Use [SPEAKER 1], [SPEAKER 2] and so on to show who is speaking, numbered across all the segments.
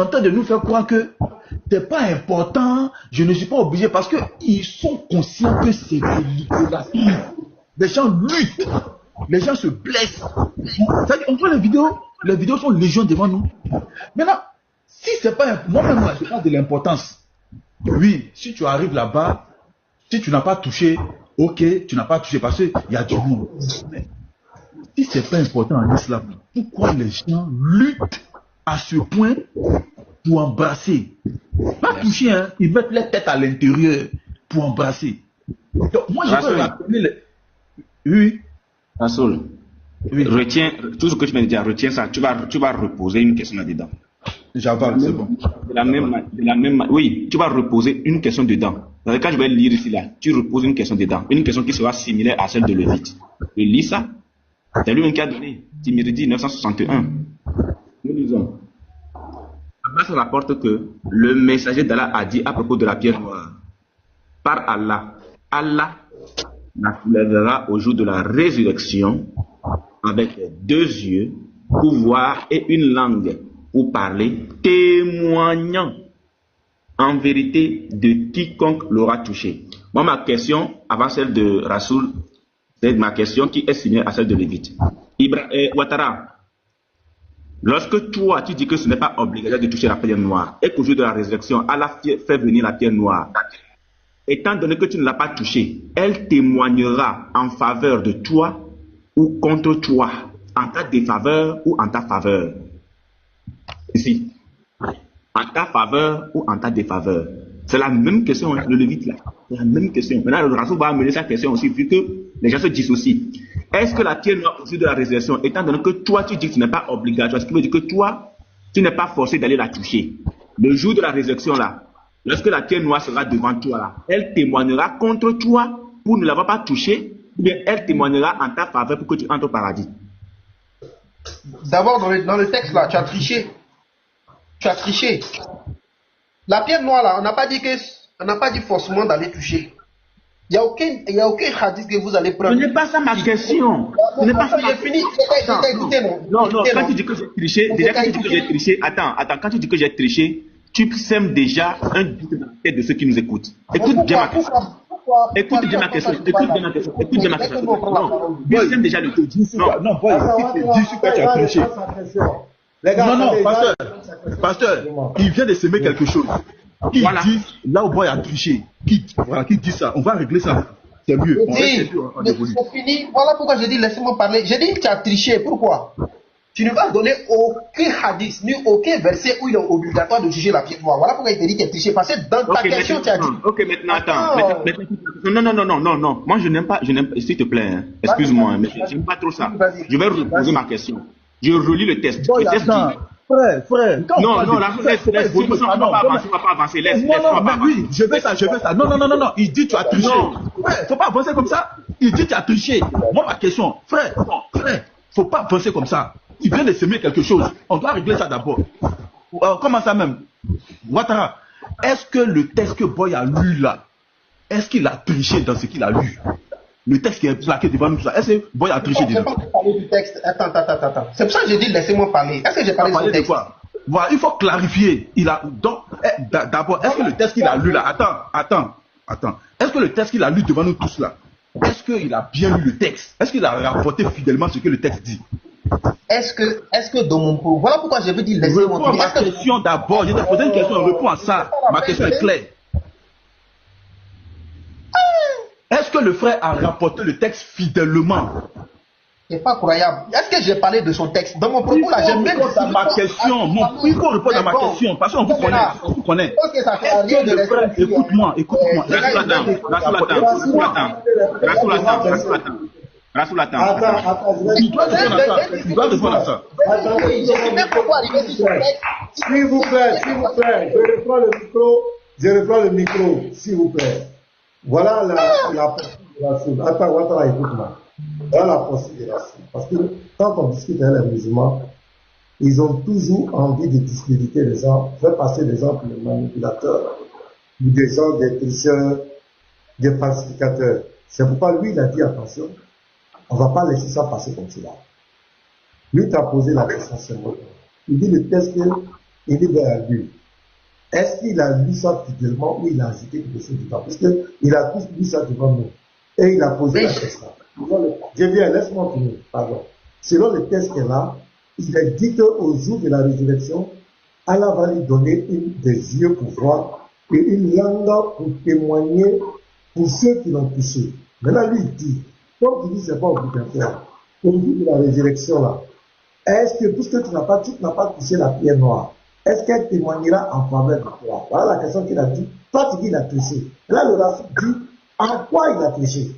[SPEAKER 1] en train de nous faire croire que c'est pas important, je ne suis pas obligé, parce qu'ils sont conscients que c'est de l'idolâtrie. Les gens luttent, les gens se blessent. C'est-à-dire, on voit les vidéos sont légion devant nous. Maintenant, si c'est pas, moi-même, je parle de l'importance. Oui, si tu arrives là-bas, si tu n'as pas touché, ok, tu n'as pas touché parce qu'il y a du monde. Mais si c'est pas important en islam, pourquoi les gens luttent à ce point pour embrasser? Pas toucher, hein, ils mettent les têtes à l'intérieur pour embrasser. Donc, moi, je veux rappeler les... Oui.
[SPEAKER 2] Rasoul, oui. Retiens tout ce que tu viens de dire, retiens ça. Tu vas reposer une question là-dedans.
[SPEAKER 1] J'avance, c'est bon.
[SPEAKER 2] De la même, oui, tu vas reposer une question dedans. Quand je vais lire ici, là, tu reposes une question dedans. Une question qui sera similaire à celle de Lévite. Je lis ça. C'est lui-même qui a donné. Timiridi 961. Nous lisons. Abbas rapporte que le messager d'Allah a dit à propos de la pierre noire. Par Allah, Allah la soulèvera au jour de la résurrection avec 2 yeux pour voir et une langue pour parler, témoignant en vérité de quiconque l'aura touché. Moi, ma question, avant celle de Rasoul, c'est ma question qui est similaire à celle de Lévite. Ouattara, lorsque toi, tu dis que ce n'est pas obligatoire de toucher la pierre noire et qu'au jour de la résurrection, Allah fait venir la pierre noire, étant donné que tu ne l'as pas touchée, elle témoignera en faveur de toi ou contre toi, en ta défaveur ou en ta faveur. Ici, en ta faveur ou en ta défaveur. C'est la même question, le Lévite là. C'est la même question. Maintenant, le Rasoul va amener sa question aussi, vu que les gens se dissocient. Est-ce que la pierre noire au jour de la résurrection, étant donné que toi tu dis que ce n'est pas obligatoire, ce qui veut dire que toi, tu n'es pas forcé d'aller la toucher. Le jour de la résurrection là, lorsque la pierre noire sera devant toi là, elle témoignera contre toi pour ne l'avoir pas touchée, ou bien elle témoignera en ta faveur pour que tu entres au paradis.
[SPEAKER 3] D'abord, dans le texte là, tu as triché. Tu as triché. La pierre noire là, on n'a pas dit forcément d'aller toucher. Il n'y a aucun hadith que vous allez prendre.
[SPEAKER 2] Ce n'est pas ça ma question. Ce n'est pas ça ma question. Non, quand tu dis que j'ai triché, déjà quand tu dis que j'ai triché, attends, quand tu dis que j'ai triché, tu sèmes déjà un doute dans la tête de ceux qui nous écoutent. Écoute bien ma question. Écoute bien ma question. Non, tu sèmes déjà le doute.
[SPEAKER 1] Non, boy, si tu dis que tu as triché. Non, pasteur, il vient de s'aimer quelque chose. Qui dit, là où boy a triché, qui dit ça, on va régler ça. C'est mieux.
[SPEAKER 3] C'est fini. Voilà pourquoi je dis, laissez-moi parler. J'ai dit que tu as triché. Pourquoi? Tu ne vas donner aucun hadith, ni aucun verset où il est obligatoire de juger la pierre noire. Voilà pourquoi il te dit que tu as triché. Parce que dans ta question, tu as dit.
[SPEAKER 2] Ok, maintenant, attends. Non. Moi, je n'aime pas, s'il te plaît, hein. Excuse-moi, mais je n'aime pas trop ça. Je vais reposer ma question. Je relis le test. Le test dit.
[SPEAKER 1] Frère.
[SPEAKER 2] Non, laisse, on va pas avancer, laisse.
[SPEAKER 1] Non, oui, je veux ça. Non, il dit tu as triché. Frère, faut pas avancer comme ça. Il dit tu as triché. Moi, ma question, frère, faut pas avancer comme ça. Il vient de s'aimer quelque chose. On doit régler ça d'abord. Comment ça même? Ouattara, est-ce que le texte que Boy a lu là, est-ce qu'il a triché dans ce qu'il a lu? Le texte qui est plaqué devant nous, est-ce que Boy a triché dedans?
[SPEAKER 3] Je n'ai pas parlé du texte. Attends. C'est pour ça que j'ai dit laissez-moi parler. Est-ce que j'ai parlé du texte?
[SPEAKER 1] Voilà, il faut clarifier. Donc, d'abord, est-ce que le texte qu'il a lu là, attends. Est-ce que le texte qu'il a lu devant nous tous là, est-ce qu'il a bien lu le texte? Est-ce qu'il a rapporté fidèlement ce que le texte dit?
[SPEAKER 3] Est-ce que dans mon propos, voilà pourquoi je veux dire laissez-moi
[SPEAKER 1] parler. Ma question d'abord, je t'ai posé une question, réponds à ça. Ma question est claire. Est-ce que le frère a rapporté le texte fidèlement?
[SPEAKER 3] C'est pas croyable. Est-ce que j'ai parlé de son texte? Dans mon propos là, j'aime bien
[SPEAKER 1] ma question. Il faut répondre à ma question. Parce qu'on vous connaît. Est-ce que le frère, écoute-moi. Rasoul, attends. Tu dois répondre à ça.
[SPEAKER 4] S'il vous plaît. Je reprends le micro, s'il vous plaît. Voilà la posture de Rasoul. Attends, écoute-moi. Voilà la posture de Rasoul. Parce que quand on discute avec les musulmans, ils ont toujours envie de discréditer les gens, faire passer les gens pour des manipulateurs, ou des gens, des tricheurs, des falsificateurs. C'est pourquoi lui, il a dit attention, on ne va pas laisser ça passer comme cela. Lui, tu as posé la question seulement. Il dit le texte que il dit vers lui. Est-ce qu'il a lu ça fidèlement ou il a ajouté quelque chose dedans? Parce qu'il a tous lu ça devant nous. Et il a posé la question. Je viens, laisse-moi finir, pardon. Selon le texte qu'elle a, il est dit qu'au jour de la résurrection, Allah va lui donner des yeux pour voir et une langue pour témoigner pour ceux qui l'ont touché. Maintenant, lui, il dit, comme tu dis, c'est pas obligatoire. Au jour de la résurrection, là, est-ce que, puisque tu n'as pas touché la pierre noire, est-ce qu'elle témoignera en faveur de toi? Voilà la question qu'il a dit. Toi, tu dis qu'il a touché. Là, le racine dit en quoi il a touché.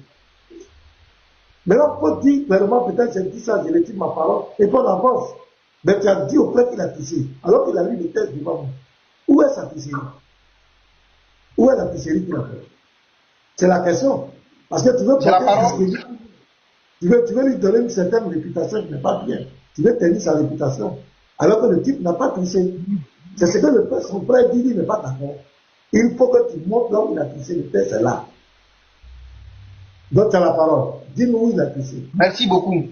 [SPEAKER 4] Maintenant, pour dire, vraiment, peut-être j'ai dit ça, je l'ai dit ma parole, et qu'on avance. Mais tu as dit au frère qu'il a touché, alors qu'il a lu le texte devant nous. Où est sa toucherie? Où est la toucherie qu'il a fait? C'est la question. Parce que tu veux tu veux lui donner une certaine réputation qui n'est pas bien. Tu veux tenir sa réputation. Alors que le type n'a pas touché. C'est ce que son frère dit, il n'est pas d'accord. Il faut que tu montres là où il a touché. Le texte est là. Donc tu as la parole. Dis-nous où il a touché.
[SPEAKER 3] Merci beaucoup.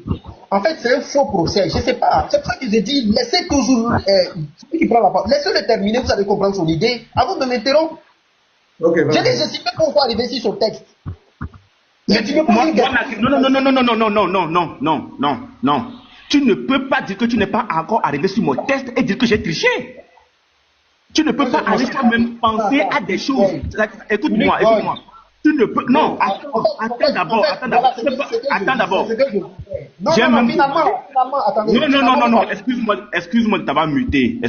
[SPEAKER 3] En fait, c'est un faux procès. Je ne sais pas. C'est pour ça que j'ai dit, laissez toujours celui qui prend la parole. Laissez-le terminer, vous allez comprendre son idée avant de m'interrompre.
[SPEAKER 4] Ok,
[SPEAKER 3] j'ai dit, je ne sais pas pourquoi arriver sur son texte. Je dis,
[SPEAKER 2] non. Tu ne peux pas dire que tu n'es pas encore arrivé sur mon test et dire que j'ai triché. Tu ne peux pas aller toi-même penser à des choses. Écoute-moi. Tu ne peux. Non, attends d'abord. Non, excuse-moi de t'avoir muté.
[SPEAKER 3] Non,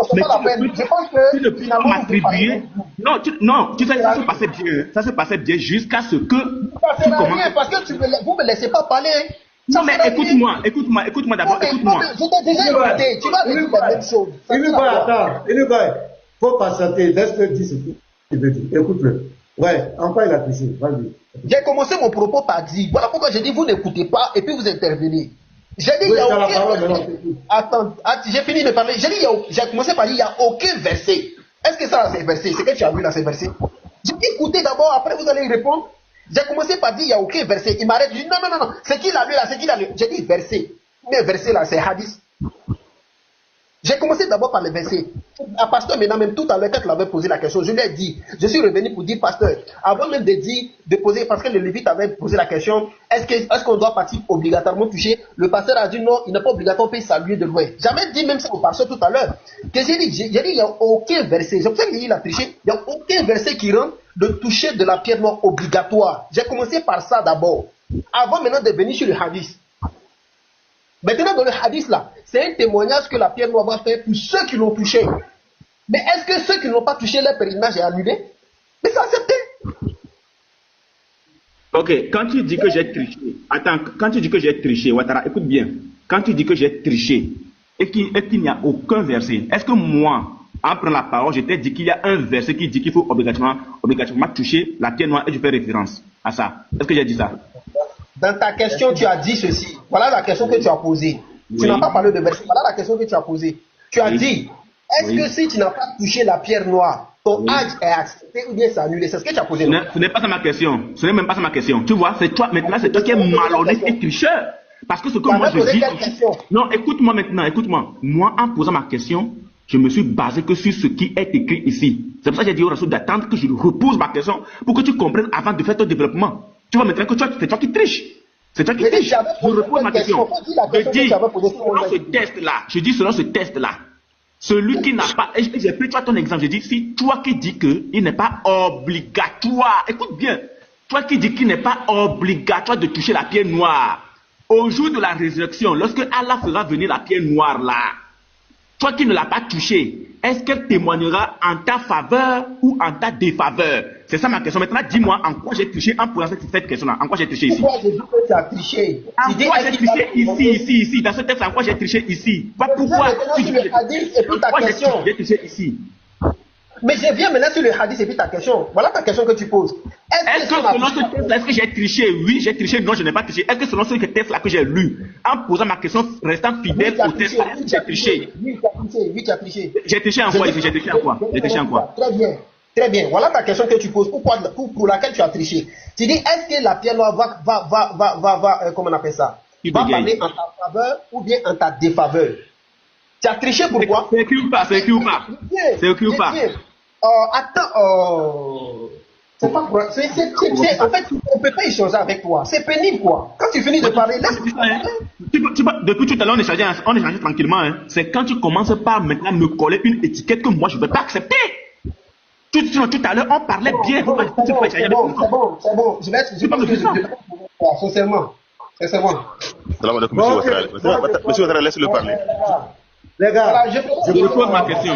[SPEAKER 3] c'est pas la peine. Je pense que
[SPEAKER 2] tu ne peux pas m'attribuer. Non, tu sais, ça se passait bien. Ça se passait bien jusqu'à ce que.
[SPEAKER 3] Ça ne sert à rien parce que vous me laissez pas parler.
[SPEAKER 2] Non, mais écoute-moi d'abord, écoute-moi.
[SPEAKER 3] Je t'ai déjà écouté, tu vas me dire la même chose.
[SPEAKER 4] Il va, faut patienter, laisse-le dire ce qu'il veut dire, écoute-le. Ouais, en quoi il a touché, vas-y.
[SPEAKER 3] J'ai commencé mon propos par dire, voilà pourquoi j'ai dit vous n'écoutez pas et puis vous intervenez. J'ai dit, il y a aucun... Attends, j'ai fini de parler. J'ai commencé par dire, il n'y a aucun verset. Est-ce que ça, c'est verset? C'est que tu as vu là, ces versets? J'ai dit, écoutez d'abord, après vous allez y répondre. J'ai commencé par dire, il n'y a aucun verset. Il m'arrête, je dis, non. C'est qui l'a lu là, c'est qui l'a lu? J'ai dit, verset. Mais verset là, c'est hadith. J'ai commencé d'abord par le verset. À pasteur, maintenant, même tout à l'heure, quand il avait posé la question, je lui ai dit, je suis revenu pour dire, pasteur, avant même de poser, parce que le Lévite avait posé la question, est-ce qu'on doit partir obligatoirement toucher? Le pasteur a dit non, il n'est pas obligatoire, on peut saluer de loin. J'avais dit même ça au pasteur tout à l'heure. Que j'ai dit, il n'y a aucun verset. C'est pour ça qu'il a triché. Il n'y a aucun verset qui rend de toucher de la pierre noire obligatoire. J'ai commencé par ça d'abord. Avant maintenant de venir sur le hadith. Maintenant, dans le hadith là, c'est un témoignage que la pierre noire va faire pour ceux qui l'ont touché. Mais est-ce que ceux qui n'ont pas touché leur pèlerinage est annulé? Mais c'est accepté.
[SPEAKER 2] Ok, quand tu dis que j'ai triché, quand tu dis que j'ai triché, Ouattara, écoute bien. Quand tu dis que j'ai triché et qu'il n'y a aucun verset, est-ce que moi, en prenant la parole, je t'ai dit qu'il y a un verset qui dit qu'il faut obligatoirement toucher la pierre noire et je fais référence à ça? Est-ce que j'ai dit ça?
[SPEAKER 3] Dans ta question, tu as dit ceci. Voilà la question que tu as posée. Oui. Tu n'as pas parlé de verset. Voilà la question que tu as posée. Tu as dit, est-ce que si tu n'as pas touché la pierre noire, ton âge est accepté ou bien c'est annulé? C'est ce que tu as posé.
[SPEAKER 2] Ce n'est pas ça ma question. Ce n'est même pas ça ma question. Tu vois, c'est toi, maintenant, c'est toi qui es malhonnête et tricheur. Parce que ce que moi je dis... Non, écoute-moi maintenant, écoute-moi. Moi, en posant ma question, je me suis basé que sur ce qui est écrit ici. C'est pour ça que j'ai dit au Rassoul d'attendre que je repose ma question pour que tu comprennes avant de faire ton développement. Tu vois maintenant que c'est toi qui triches. C'est toi qui triches. Je repose ma question. Je dis, selon ce test-là, celui qui n'a pas... J'ai pris toi ton exemple. Je dis, si toi qui dis qu'il n'est pas obligatoire, écoute bien, toi qui dis qu'il n'est pas obligatoire de toucher la pierre noire, au jour de la résurrection, lorsque Allah fera venir la pierre noire là, toi qui ne l'as pas touchée, est-ce qu'elle témoignera en ta faveur ou en ta défaveur? C'est ça ma question. Maintenant, dis-moi en quoi j'ai triché en posant cette question-là. En quoi j'ai triché ici?
[SPEAKER 3] Pourquoi j'ai dit que tu as triché?
[SPEAKER 2] En quoi j'ai triché ici? Dans ce texte, en quoi j'ai triché ici? Pourquoi
[SPEAKER 3] tu dis le hadith et puis ta question.
[SPEAKER 2] J'ai triché ici.
[SPEAKER 3] Mais je viens maintenant sur le hadith et puis ta question. Voilà ta question que tu poses.
[SPEAKER 2] Est-ce que selon ce texte-là, est-ce que j'ai triché? Oui, j'ai triché. Non, je n'ai pas triché. Est-ce que selon ce texte-là que j'ai lu, en posant ma question, restant fidèle au texte-là, est-ce que j'ai triché?
[SPEAKER 3] Oui, tu as triché.
[SPEAKER 2] J'ai triché en quoi ici? J'ai triché en quoi?
[SPEAKER 3] Très bien. Voilà ta question que tu poses. Pour laquelle tu as triché. Tu dis, est-ce que la pierre noire va comment on appelle ça? Va parler en ta faveur ou bien en ta défaveur? Tu as triché pourquoi?
[SPEAKER 2] C'est écrit ou pas? C'est écrit ou pas? C'est écrit ou pas?
[SPEAKER 3] Attends, c'est pas quoi. En fait, on ne peut pas échanger avec toi. C'est pénible, quoi. Quand tu finis de parler, laisse.
[SPEAKER 2] Depuis tout à l'heure, on échangeait tranquillement. Hein. C'est quand tu commences par maintenant me coller une étiquette que moi je ne vais pas accepter. Tout à l'heure, on parlait bien.
[SPEAKER 3] C'est bon. Je vais être. Sincèrement.
[SPEAKER 5] Salam alaikum, monsieur Ouattara, laissez-le parler.
[SPEAKER 4] Les gars,
[SPEAKER 2] je repose ma question.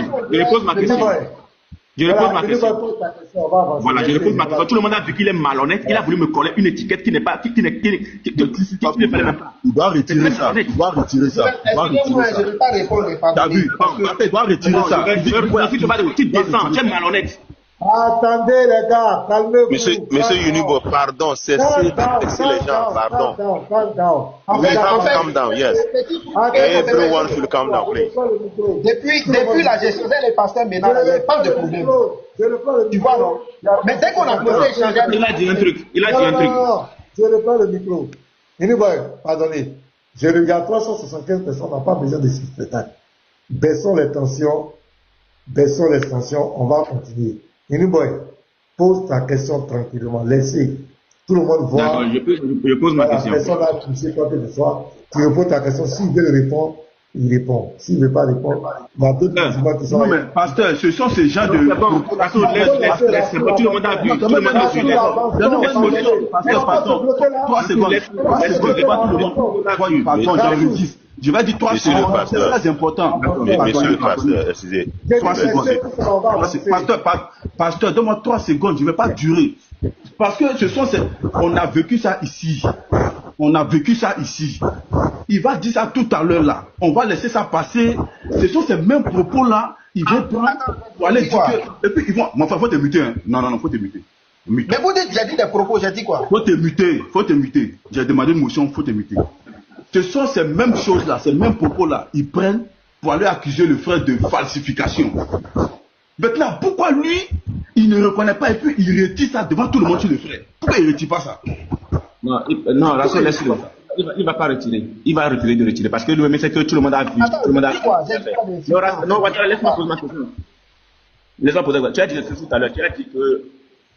[SPEAKER 2] Voilà, je repose ma question. Tout le monde a vu qu'il est malhonnête. Il a voulu me coller une étiquette qui n'est pas. Qui ne fallait même pas.
[SPEAKER 1] Il doit retirer ça.
[SPEAKER 3] Excusez-moi, je ne vais pas répondre.
[SPEAKER 1] T'as vu? Il doit retirer ça.
[SPEAKER 2] Si tu vas de tu descends, tu es malhonnête.
[SPEAKER 4] attendez les gars, calmez-vous.
[SPEAKER 5] Monsieur Unibo, pardon, cessez de vexer les gens, pardon. Calm down, yes. Everyone should calm down, please.
[SPEAKER 3] Depuis la gestion des pasteurs, maintenant, il n'y a pas de problème. Tu vois, non? Mais dès qu'on a posé échanger.
[SPEAKER 2] Il a dit un truc.
[SPEAKER 4] Non, je reprends le micro. Uniboy, pardonnez. Je regarde 375 personnes, on n'a pas besoin de ce spectacle. Baissons les tensions, on va continuer. Uniboy, pose ta question tranquillement. Laissez tout le monde voir.
[SPEAKER 2] D'accord, je pose ma question.
[SPEAKER 4] Personne n'a touché quoi que ce soit. Tu reposes ta question. S'il veut répondre, il répond. S'il ne veut pas répondre, il va d'autres musulmans qui sont.
[SPEAKER 1] Non, mais pasteur, ce sont ces gens de.
[SPEAKER 2] Tout le monde a vu. Tout le monde a vu.
[SPEAKER 1] Pasteur, 3 secondes. Pardon, j'enregistre. Je vais dire 3 secondes. C'est très important.
[SPEAKER 5] Monsieur le pasteur, excusez.
[SPEAKER 1] 3 secondes. Pasteur, donne-moi 3 secondes. Je ne vais pas durer. Parce que on a vécu ça ici. Il va dire ça tout à l'heure là. On va laisser ça passer. Ce sont ces mêmes propos là. Il va prendre pour aller dire que. Et puis ils vont. Mais enfin, faut te muter. Hein. Non, faut te muter.
[SPEAKER 3] Mais vous dites, j'ai dit des propos, j'ai dit quoi?
[SPEAKER 1] Faut te muter. J'ai demandé une motion, faut te muter. Ce sont ces mêmes choses là, ces mêmes propos là. Ils prennent pour aller accuser le frère de falsification. Maintenant, pourquoi lui, il ne reconnaît pas et puis il retire ça devant tout le monde sur le frère? Pourquoi il ne retire pas ça?
[SPEAKER 2] Non, la seule laisse-le. Il ne va pas retirer. Il va retirer parce que lui-même, c'est que tout le monde a vu. Tout le monde a vu. Non, laisse-moi poser ma question. Laisse-moi poser ma question. Tu as dit tout à l'heure, tu as dit que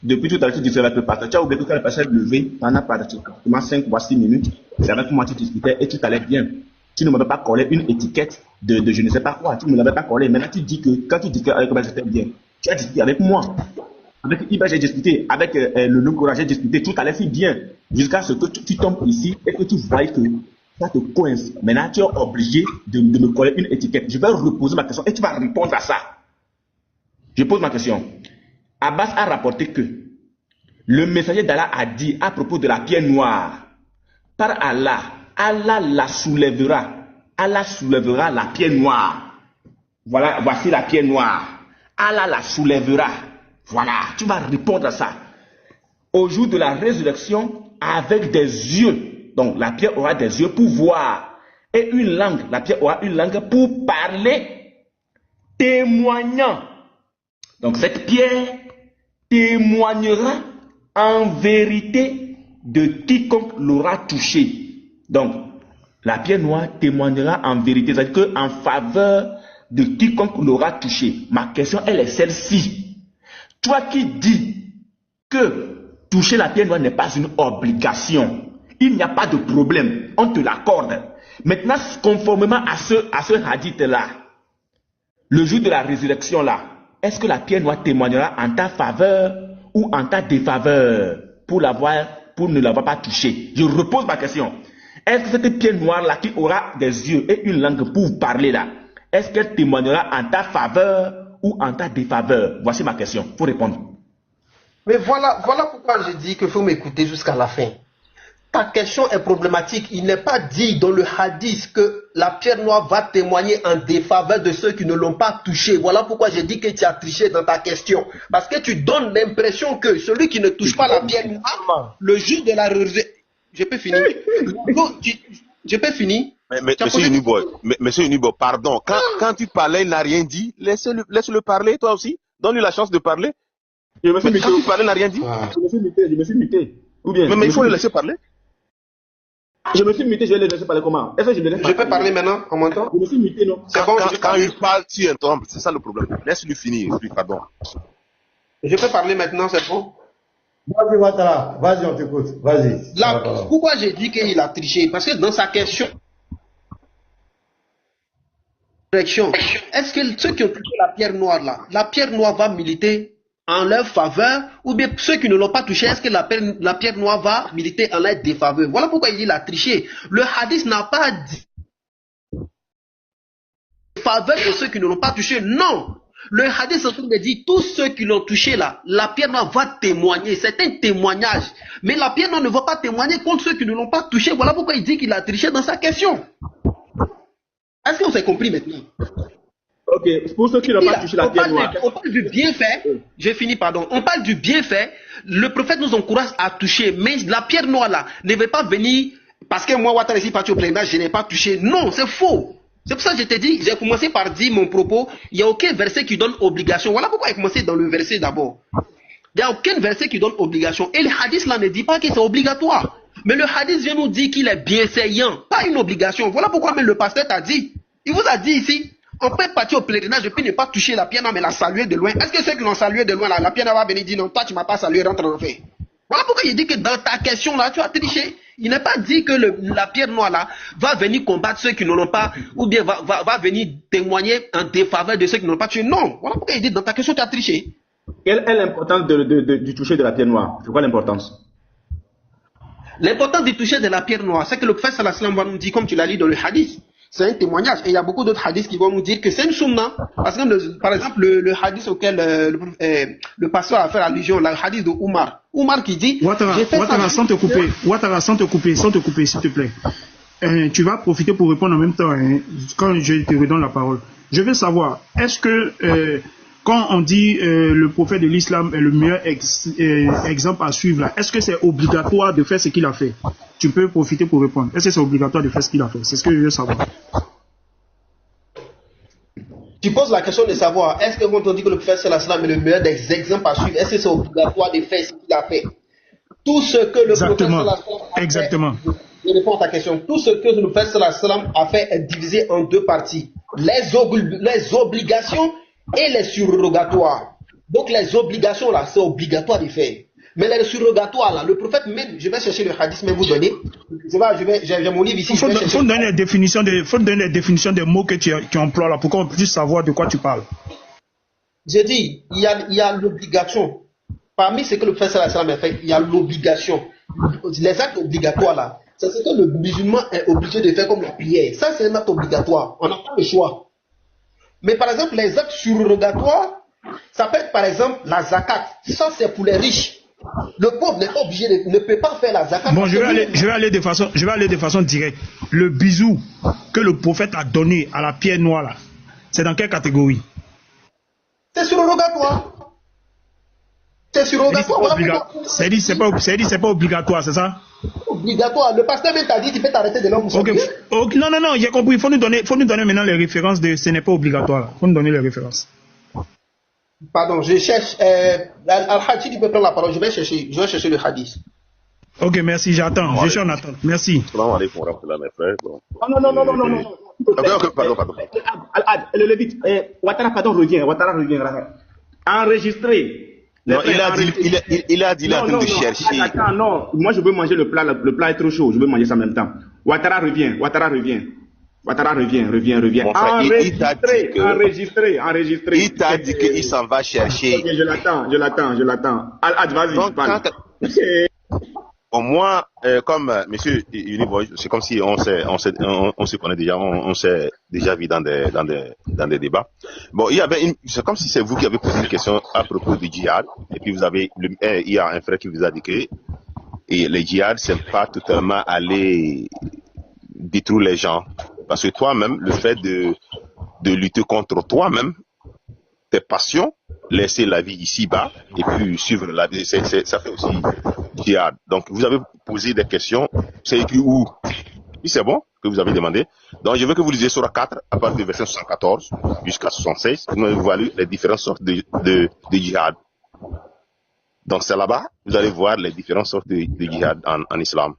[SPEAKER 2] depuis tout à l'heure, tu disais avec le pasteur. Tu as oublié que quand le pasteur est levé pendant pratiquement 5 ou 6 minutes, c'est avec moi que tu discutais et tu t'allais bien. Tu ne m'avais pas collé une étiquette de je ne sais pas quoi. Tu ne me l'avais pas collé. Maintenant, tu dis que quand tu discutais avec moi, j'étais bien. Tu as discuté avec moi. Avec Iba, j'ai discuté. Avec le Lugora, j'ai discuté. Tout allait si bien. Jusqu'à ce que tu tombes ici et que tu vois que ça te coince. Maintenant, tu es obligé de me coller une étiquette. Je vais reposer ma question et tu vas répondre à ça. Je pose ma question. Abbas a rapporté que le messager d'Allah a dit à propos de la pierre noire, par Allah, Allah la soulèvera. Allah soulèvera la pierre noire. Voilà, voici la pierre noire. Allah la soulèvera. Voilà, tu vas répondre à ça. Au jour de la résurrection, avec des yeux. Donc, la pierre aura des yeux pour voir. Et une langue. La pierre aura une langue pour parler, témoignant. Donc, cette pierre témoignera en vérité de quiconque l'aura touché. Donc, la pierre noire témoignera en vérité, c'est-à-dire qu'en faveur de quiconque l'aura touché. Ma question, elle est celle-ci. Toi qui dis que toucher la pierre noire n'est pas une obligation, il n'y a pas de problème, on te l'accorde. Maintenant, conformément à ce hadith-là, le jour de la résurrection là, est-ce que la pierre noire témoignera en ta faveur ou en ta défaveur pour ne l'avoir pas touché? Je repose ma question. Est-ce que cette pierre noire là qui aura des yeux et une langue pour parler là, est-ce qu'elle témoignera en ta faveur ou en ta défaveur? Voici ma question. Il faut répondre.
[SPEAKER 3] Mais voilà pourquoi je dis qu'il faut m'écouter jusqu'à la fin. Ta question est problématique. Il n'est pas dit dans le hadith que la pierre noire va témoigner en défaveur de ceux qui ne l'ont pas touché. Voilà pourquoi j'ai dit que tu as triché dans ta question. Parce que tu donnes l'impression que celui qui ne touche pas la pierre noire, le jour de la résurrection... Je peux finir? Je peux finir?
[SPEAKER 5] Mais monsieur Unibo, pardon. Quand tu parlais, il n'a rien dit. Laisse-le parler, toi aussi. Donne-lui la chance de parler. Quand tu parlais, il n'a rien dit.
[SPEAKER 2] Je me suis muté. Ou bien,
[SPEAKER 5] mais il faut le laisser parler.
[SPEAKER 2] Je me suis muté, je vais les laisser parler comment? Est-ce que je me laisse
[SPEAKER 3] Je peux parler maintenant en mon temps?
[SPEAKER 2] Je me suis muté, non?
[SPEAKER 3] C'est bon,
[SPEAKER 5] Quand il parle, tu interrompes. C'est ça le problème. Laisse-lui finir. Pardon.
[SPEAKER 3] je peux parler maintenant, c'est bon?
[SPEAKER 4] Vas-y, Ouattara. Vas-y, on t'écoute. Vas-y.
[SPEAKER 3] Là, pourquoi j'ai dit qu'il a triché? Parce que dans sa question, est-ce que ceux qui ont touché la pierre noire là, la pierre noire va militer en leur faveur, ou bien ceux qui ne l'ont pas touché, est-ce que la pierre noire va militer en leur défaveur? Voilà pourquoi il dit qu'il a triché. Le hadith n'a pas dit faveur de ceux qui ne l'ont pas touché. Non. Le hadith est en train de dire tous ceux qui l'ont touché là, la pierre noire va témoigner. C'est un témoignage. Mais la pierre noire ne va pas témoigner contre ceux qui ne l'ont pas touché. Voilà pourquoi il dit qu'il a triché dans sa question. Est-ce qu'on s'est compris maintenant?
[SPEAKER 2] Ok, pour ceux qui n'ont pas touché la pierre noire.
[SPEAKER 3] On parle du bienfait. J'ai fini, pardon. On parle du bienfait. Le prophète nous encourage à toucher. Mais la pierre noire là ne veut pas venir parce que moi, Ouattara ici, parti au plénage, je n'ai pas touché. Non, c'est faux. C'est pour ça que je t'ai dit, j'ai commencé par dire mon propos. Il n'y a aucun verset qui donne obligation. Voilà pourquoi j'ai commencé dans le verset d'abord. Il n'y a aucun verset qui donne obligation. Et le hadith là ne dit pas que c'est obligatoire. Mais le hadith vient nous dire qu'il est bienséant, pas une obligation. Voilà pourquoi même le pasteur t'a dit. Il vous a dit ici, on peut partir au pèlerinage et puis ne pas toucher la pierre, mais la saluer de loin. Est-ce que ceux qui l'ont salué de loin, là, la pierre va venir dire non, toi tu ne m'as pas salué, rentre en enfer. Voilà pourquoi il dit que dans ta question là, tu as triché. Il n'est pas dit que la pierre noire là va venir combattre ceux qui ne l'ont pas, ou bien va venir témoigner en défaveur de ceux qui ne l'ont pas tué. Non. Voilà pourquoi il dit dans ta question tu as triché.
[SPEAKER 2] Quelle est l'importance du toucher de la pierre noire? C'est quoi l'importance?
[SPEAKER 3] L'importance du toucher de la pierre noire, c'est que le prophète sallallahu alayhi wa sallam va nous dire, comme tu l'as lu dans le hadith, c'est un témoignage. Et il y a beaucoup d'autres hadiths qui vont nous dire que c'est une sunna. Parce que, par exemple, le hadith auquel le pasteur a fait allusion, le hadith de Oumar. Oumar qui dit...
[SPEAKER 6] Ouattara, sans te couper, s'il te plaît. Tu vas profiter pour répondre en même temps, hein, quand je te redonne la parole. Je veux savoir, est-ce que... quand on dit le prophète de l'islam est le meilleur exemple à suivre, là, est-ce que c'est obligatoire de faire ce qu'il a fait? Tu peux profiter pour répondre. Est-ce que c'est obligatoire de faire ce qu'il a fait? C'est ce que je veux savoir.
[SPEAKER 3] Tu poses la question de savoir, est-ce que quand on dit que le prophète sallallahu alayhi wa sallam est le meilleur des exemples à suivre, est-ce que c'est obligatoire de faire ce qu'il a fait? Tout ce que le prophète sallallahu alayhi wa sallam a fait, je réponds à ta question, tout ce que le prophète sallallahu alayhi wa sallam a fait est divisé en deux parties. Les obligations et les surrogatoires. Donc les obligations là, c'est obligatoire de faire. Mais les surrogatoires là, le prophète même, je vais chercher le hadith, mais vous donner. J'ai mon livre ici.
[SPEAKER 6] Il faut donner les définitions des mots que tu emploies là, pour qu'on puisse savoir de quoi tu parles.
[SPEAKER 3] J'ai dit, il y a l'obligation. Parmi ce que le prophète sallallahu alayhi wa sallam a fait, il y a l'obligation. Les actes obligatoires là, c'est ce que le musulman est obligé de faire comme la prière. Ça c'est un acte obligatoire. On n'a pas le choix. Mais par exemple, les actes surrogatoires, ça peut être par exemple la zakat. Ça, c'est pour les riches. Le pauvre n'est pas obligé, ne peut pas faire la zakat.
[SPEAKER 6] Bon, je vais aller de façon directe. Le bisou que le prophète a donné à la pierre noire, là, c'est dans quelle catégorie?
[SPEAKER 3] C'est surrogatoire. C'est surrogatoire.
[SPEAKER 6] C'est pas obligatoire, c'est ça?
[SPEAKER 3] Obligatoire. Le pasteur même t'a dit tu peux t'arrêter de l'homme.
[SPEAKER 6] Non, j'ai compris. Il faut nous donner maintenant les références de ce n'est pas obligatoire. Il faut nous donner les références.
[SPEAKER 3] Pardon, je cherche. Al-Hadji, tu peux prendre la parole. Je vais chercher le hadith.
[SPEAKER 6] Ok, merci, j'attends. Je suis en attente. Merci.
[SPEAKER 5] Salam alaikum wa rahmatullah, mes frères.
[SPEAKER 2] Non.
[SPEAKER 5] Okay, pardon.
[SPEAKER 2] Le Lévite, Ouattara, pardon, revient. Enregistré.
[SPEAKER 5] Non, il a dit, il est en train de chercher.
[SPEAKER 2] Attends, non. Moi, je veux manger le plat. Le plat est trop chaud. Je veux manger ça en même temps. Ouattara revient.
[SPEAKER 5] Mon frère,
[SPEAKER 2] Enregistré.
[SPEAKER 5] Il t'a dit qu'il s'en va chercher.
[SPEAKER 2] Okay, je l'attends. Al-Had, vas-y.
[SPEAKER 5] Bon, moi, comme monsieur Univoy, c'est comme si on se connaît déjà, on s'est déjà vu dans des débats. Bon, c'est comme si c'est vous qui avez posé une question à propos du djihad, et puis il y a un frère qui vous a dit que le djihad, c'est pas totalement aller détruire les gens. Parce que toi-même, le fait de lutter contre toi-même, tes passions, laisser la vie ici-bas, et puis suivre la vie, ça fait aussi djihad. Donc, vous avez posé des questions, c'est écrit où? Oui, c'est bon, que vous avez demandé. Donc, je veux que vous lisiez Surah 4, à partir du verset 74 jusqu'à 76, vous allez voir les différentes sortes de djihad. Donc, c'est là-bas, vous allez voir les différentes sortes de djihad en islam.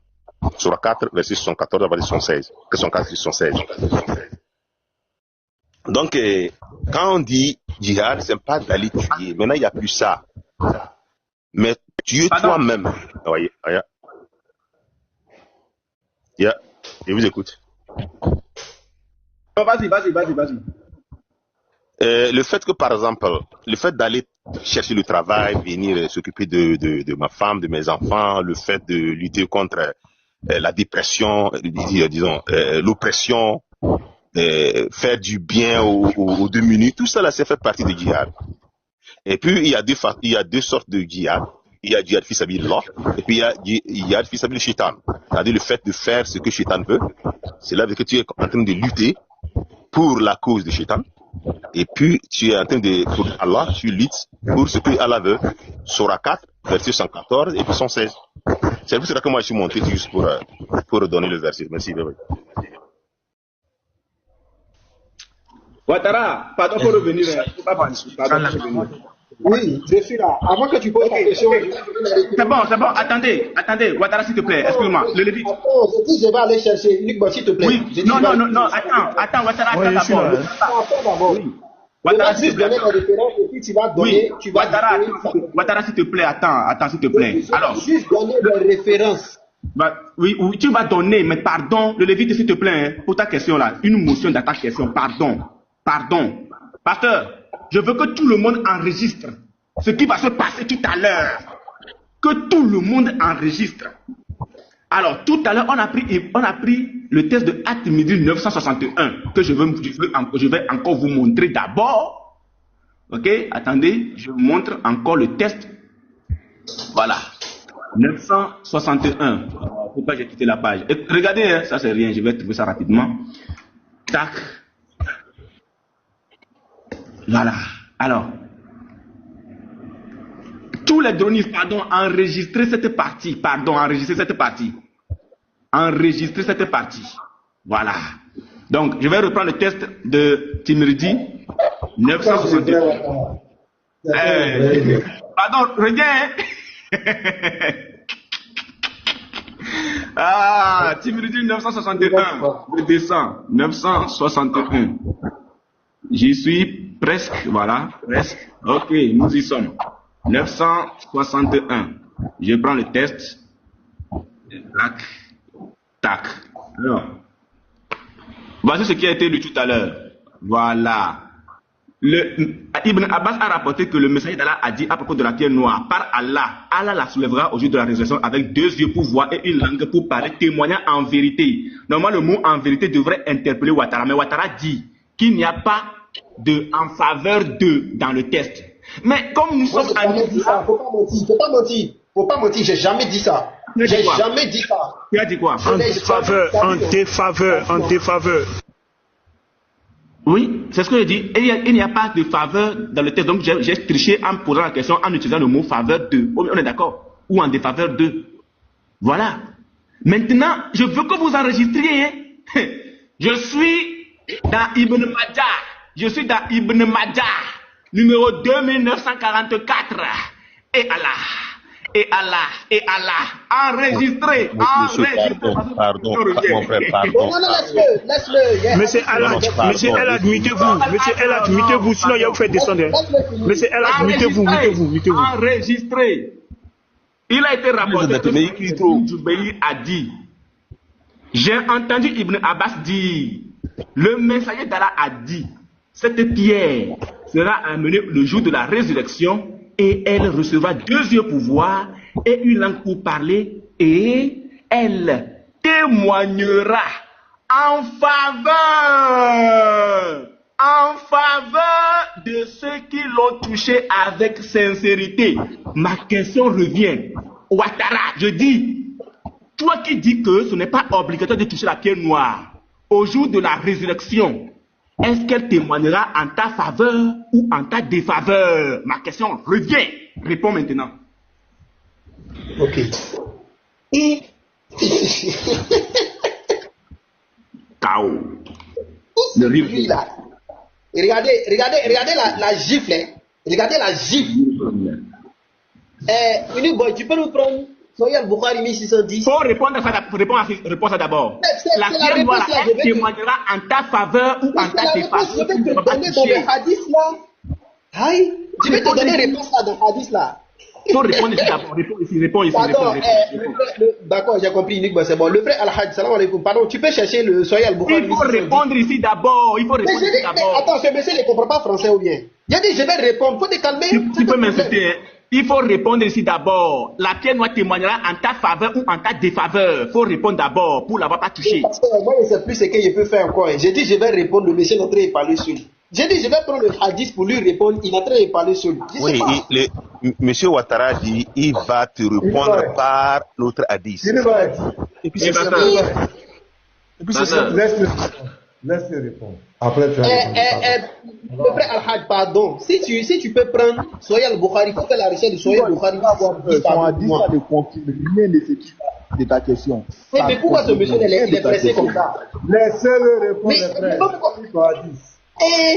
[SPEAKER 5] Surah 4, verset 74 à 76. 4, 76. Donc, quand on dit djihad, c'est pas d'aller tuer. Maintenant, il n'y a plus ça. Mais tuer toi-même. Voyez, je vous écoute.
[SPEAKER 2] Oh, vas-y.
[SPEAKER 5] Le fait que, par exemple, le fait d'aller chercher le travail, venir s'occuper de ma femme, de mes enfants, le fait de lutter contre la dépression, disons, l'oppression, faire du bien aux 2 minutes, tout ça là, c'est fait partie du djihad. Et puis, il y a deux sortes de djihad. Il y a djihad fils Allah, et puis il y a djihad fils shaitan. C'est-à-dire le fait de faire ce que shaitan veut. C'est là que tu es en train de lutter pour la cause de shaitan. Et puis, tu es en train de, pour Allah, tu luttes pour ce que Allah veut. Surah 4, verset 114 et puis 116. C'est pour cela que moi je suis monté juste pour donner le verset. Merci.
[SPEAKER 2] Ouattara, pardon pour revenir. Pardon pour revenir.
[SPEAKER 3] Oui, je suis là. Avant que tu poses ta question.
[SPEAKER 2] C'est bon. Attendez. Ouattara, s'il te plaît. Excuse-moi. Le Lévite.
[SPEAKER 3] Attends, je dis, je vais aller chercher uniquement, s'il te plaît.
[SPEAKER 2] Oui. Non. Attends, Ouattara, attends d'abord. Oui. Ouattara, s'il te plaît.
[SPEAKER 3] Et puis tu vas donner.
[SPEAKER 2] Oui. Ouattara, s'il te plaît. Attends, s'il te plaît. Alors.
[SPEAKER 3] Juste donner les références.
[SPEAKER 2] Oui, tu vas donner, mais pardon. Le Lévite, s'il te plaît, pour ta question là. Une motion dans ta question. Pardon. Pasteur. Je veux que tout le monde enregistre ce qui va se passer tout à l'heure. Que tout le monde enregistre. Alors, tout à l'heure, on a pris le test de At-Midi 961 que je vais encore vous montrer d'abord. Ok, attendez, je vous montre encore le test. Voilà. 961. Pourquoi j'ai quitté la page? Et regardez, hein, ça c'est rien, je vais trouver ça rapidement. Tac. Voilà. Alors, tous les dronistes, enregistrez cette partie. Voilà. Donc, je vais reprendre le test de Timirdi 961. Pardon, reviens. Timirdi 961. Je descends. 961. J'y suis presque, voilà, presque. Ok, nous y sommes. 961. Je prends le test. Tac. Alors, voici ce qui a été lu tout à l'heure. Voilà. Ibn Abbas a rapporté que le messager d'Allah a dit à propos de la pierre noire: par Allah, Allah la soulèvera au jour de la résurrection avec 2 yeux pour voir et une langue pour parler, témoignant en vérité. Normalement, le mot en vérité devrait interpeller Ouattara, mais Ouattara dit qu'il n'y a pas de en faveur de dans le test. Mais comme nous sommes en
[SPEAKER 3] Islam, faut pas mentir, j'ai jamais dit ça. J'ai jamais dit ça.
[SPEAKER 2] Tu as dit quoi?
[SPEAKER 6] En défaveur.
[SPEAKER 2] Oui, c'est ce que je dis. Il n'y a pas de faveur dans le test. Donc j'ai triché en me posant la question en utilisant le mot faveur de. On est d'accord? Ou en défaveur de. Voilà. Maintenant, je veux que vous enregistriez. Hein. Je suis dans Ibn Majah. Numéro 2944. Et Allah. Enregistré.
[SPEAKER 5] Pardon, mon frère, pardon.
[SPEAKER 3] Non, laisse-le. Yeah.
[SPEAKER 6] Monsieur Elad, mutez-vous, sinon il va vous faire descendre. Monsieur Elad, mutez-vous.
[SPEAKER 2] Enregistré. Il a été rapporté que Ibn Jubayr a dit. J'ai entendu Ibn Abbas dire, le messager d'Allah a dit, cette pierre sera amenée le jour de la résurrection et elle recevra 2 yeux pour voir et une langue pour parler et elle témoignera en faveur de ceux qui l'ont touché avec sincérité. Ma question revient. Ouattara, je dis, toi qui dis que ce n'est pas obligatoire de toucher la pierre noire au jour de la résurrection, est-ce qu'elle témoignera en ta faveur ou en ta défaveur? Ma question revient. Réponds maintenant.
[SPEAKER 3] Ok.
[SPEAKER 2] K.O. Le rive.
[SPEAKER 3] Là. Regardez la gifle. Hein. Regardez la gifle. Uniboy, tu peux nous prendre Soyez al-Bukhari 1610.
[SPEAKER 2] Faut répondre à ça, réponds à ça d'abord. La pierre noire, elle témoignera en ta faveur ou en ta défaveur.
[SPEAKER 3] Je vais te donner dans le hadith là. Aïe, je vais te donner réponse là dans le hadith là.
[SPEAKER 2] Il faut répondre ici d'abord. Réponds ici.
[SPEAKER 3] Pardon, d'accord, j'ai compris, Nick, c'est bon. Le frère Al-Hajj, salam alaikum. Pardon, tu peux chercher le Soyez al-Bukhari.
[SPEAKER 2] Il faut répondre ici d'abord.
[SPEAKER 3] Mais attends, ce monsieur ne comprend pas français ou bien? Il dit, je vais répondre. Faut te calmer.
[SPEAKER 2] Tu peux m'insulter. Il faut répondre ici d'abord. La pierre noire témoignera en ta faveur ou en ta défaveur. Il faut répondre d'abord pour l'avoir pas touché.
[SPEAKER 3] Parce que moi, je ne sais plus ce que je peux faire encore. J'ai dit, je vais répondre. Le monsieur est en train de parler seul. J'ai dit, je vais prendre le hadith pour lui répondre. Il est en train de parler seul.
[SPEAKER 5] Oui, monsieur Ouattara dit, il va te répondre par notre hadith.
[SPEAKER 2] Et puis c'est pas ça.
[SPEAKER 4] Et puis c'est ça. Laisse-le répondre. Après, tu vas
[SPEAKER 3] le frère Al-Hajj, pardon. Si tu peux prendre Soyez al-Bukhari, il faut faire la recherche de Soyez al-Bukhari.
[SPEAKER 1] Son hadith va le confirmer de ta question.
[SPEAKER 3] Mais pourquoi ce monsieur il est pressé comme ça?
[SPEAKER 4] Laissez-le répondre, frère.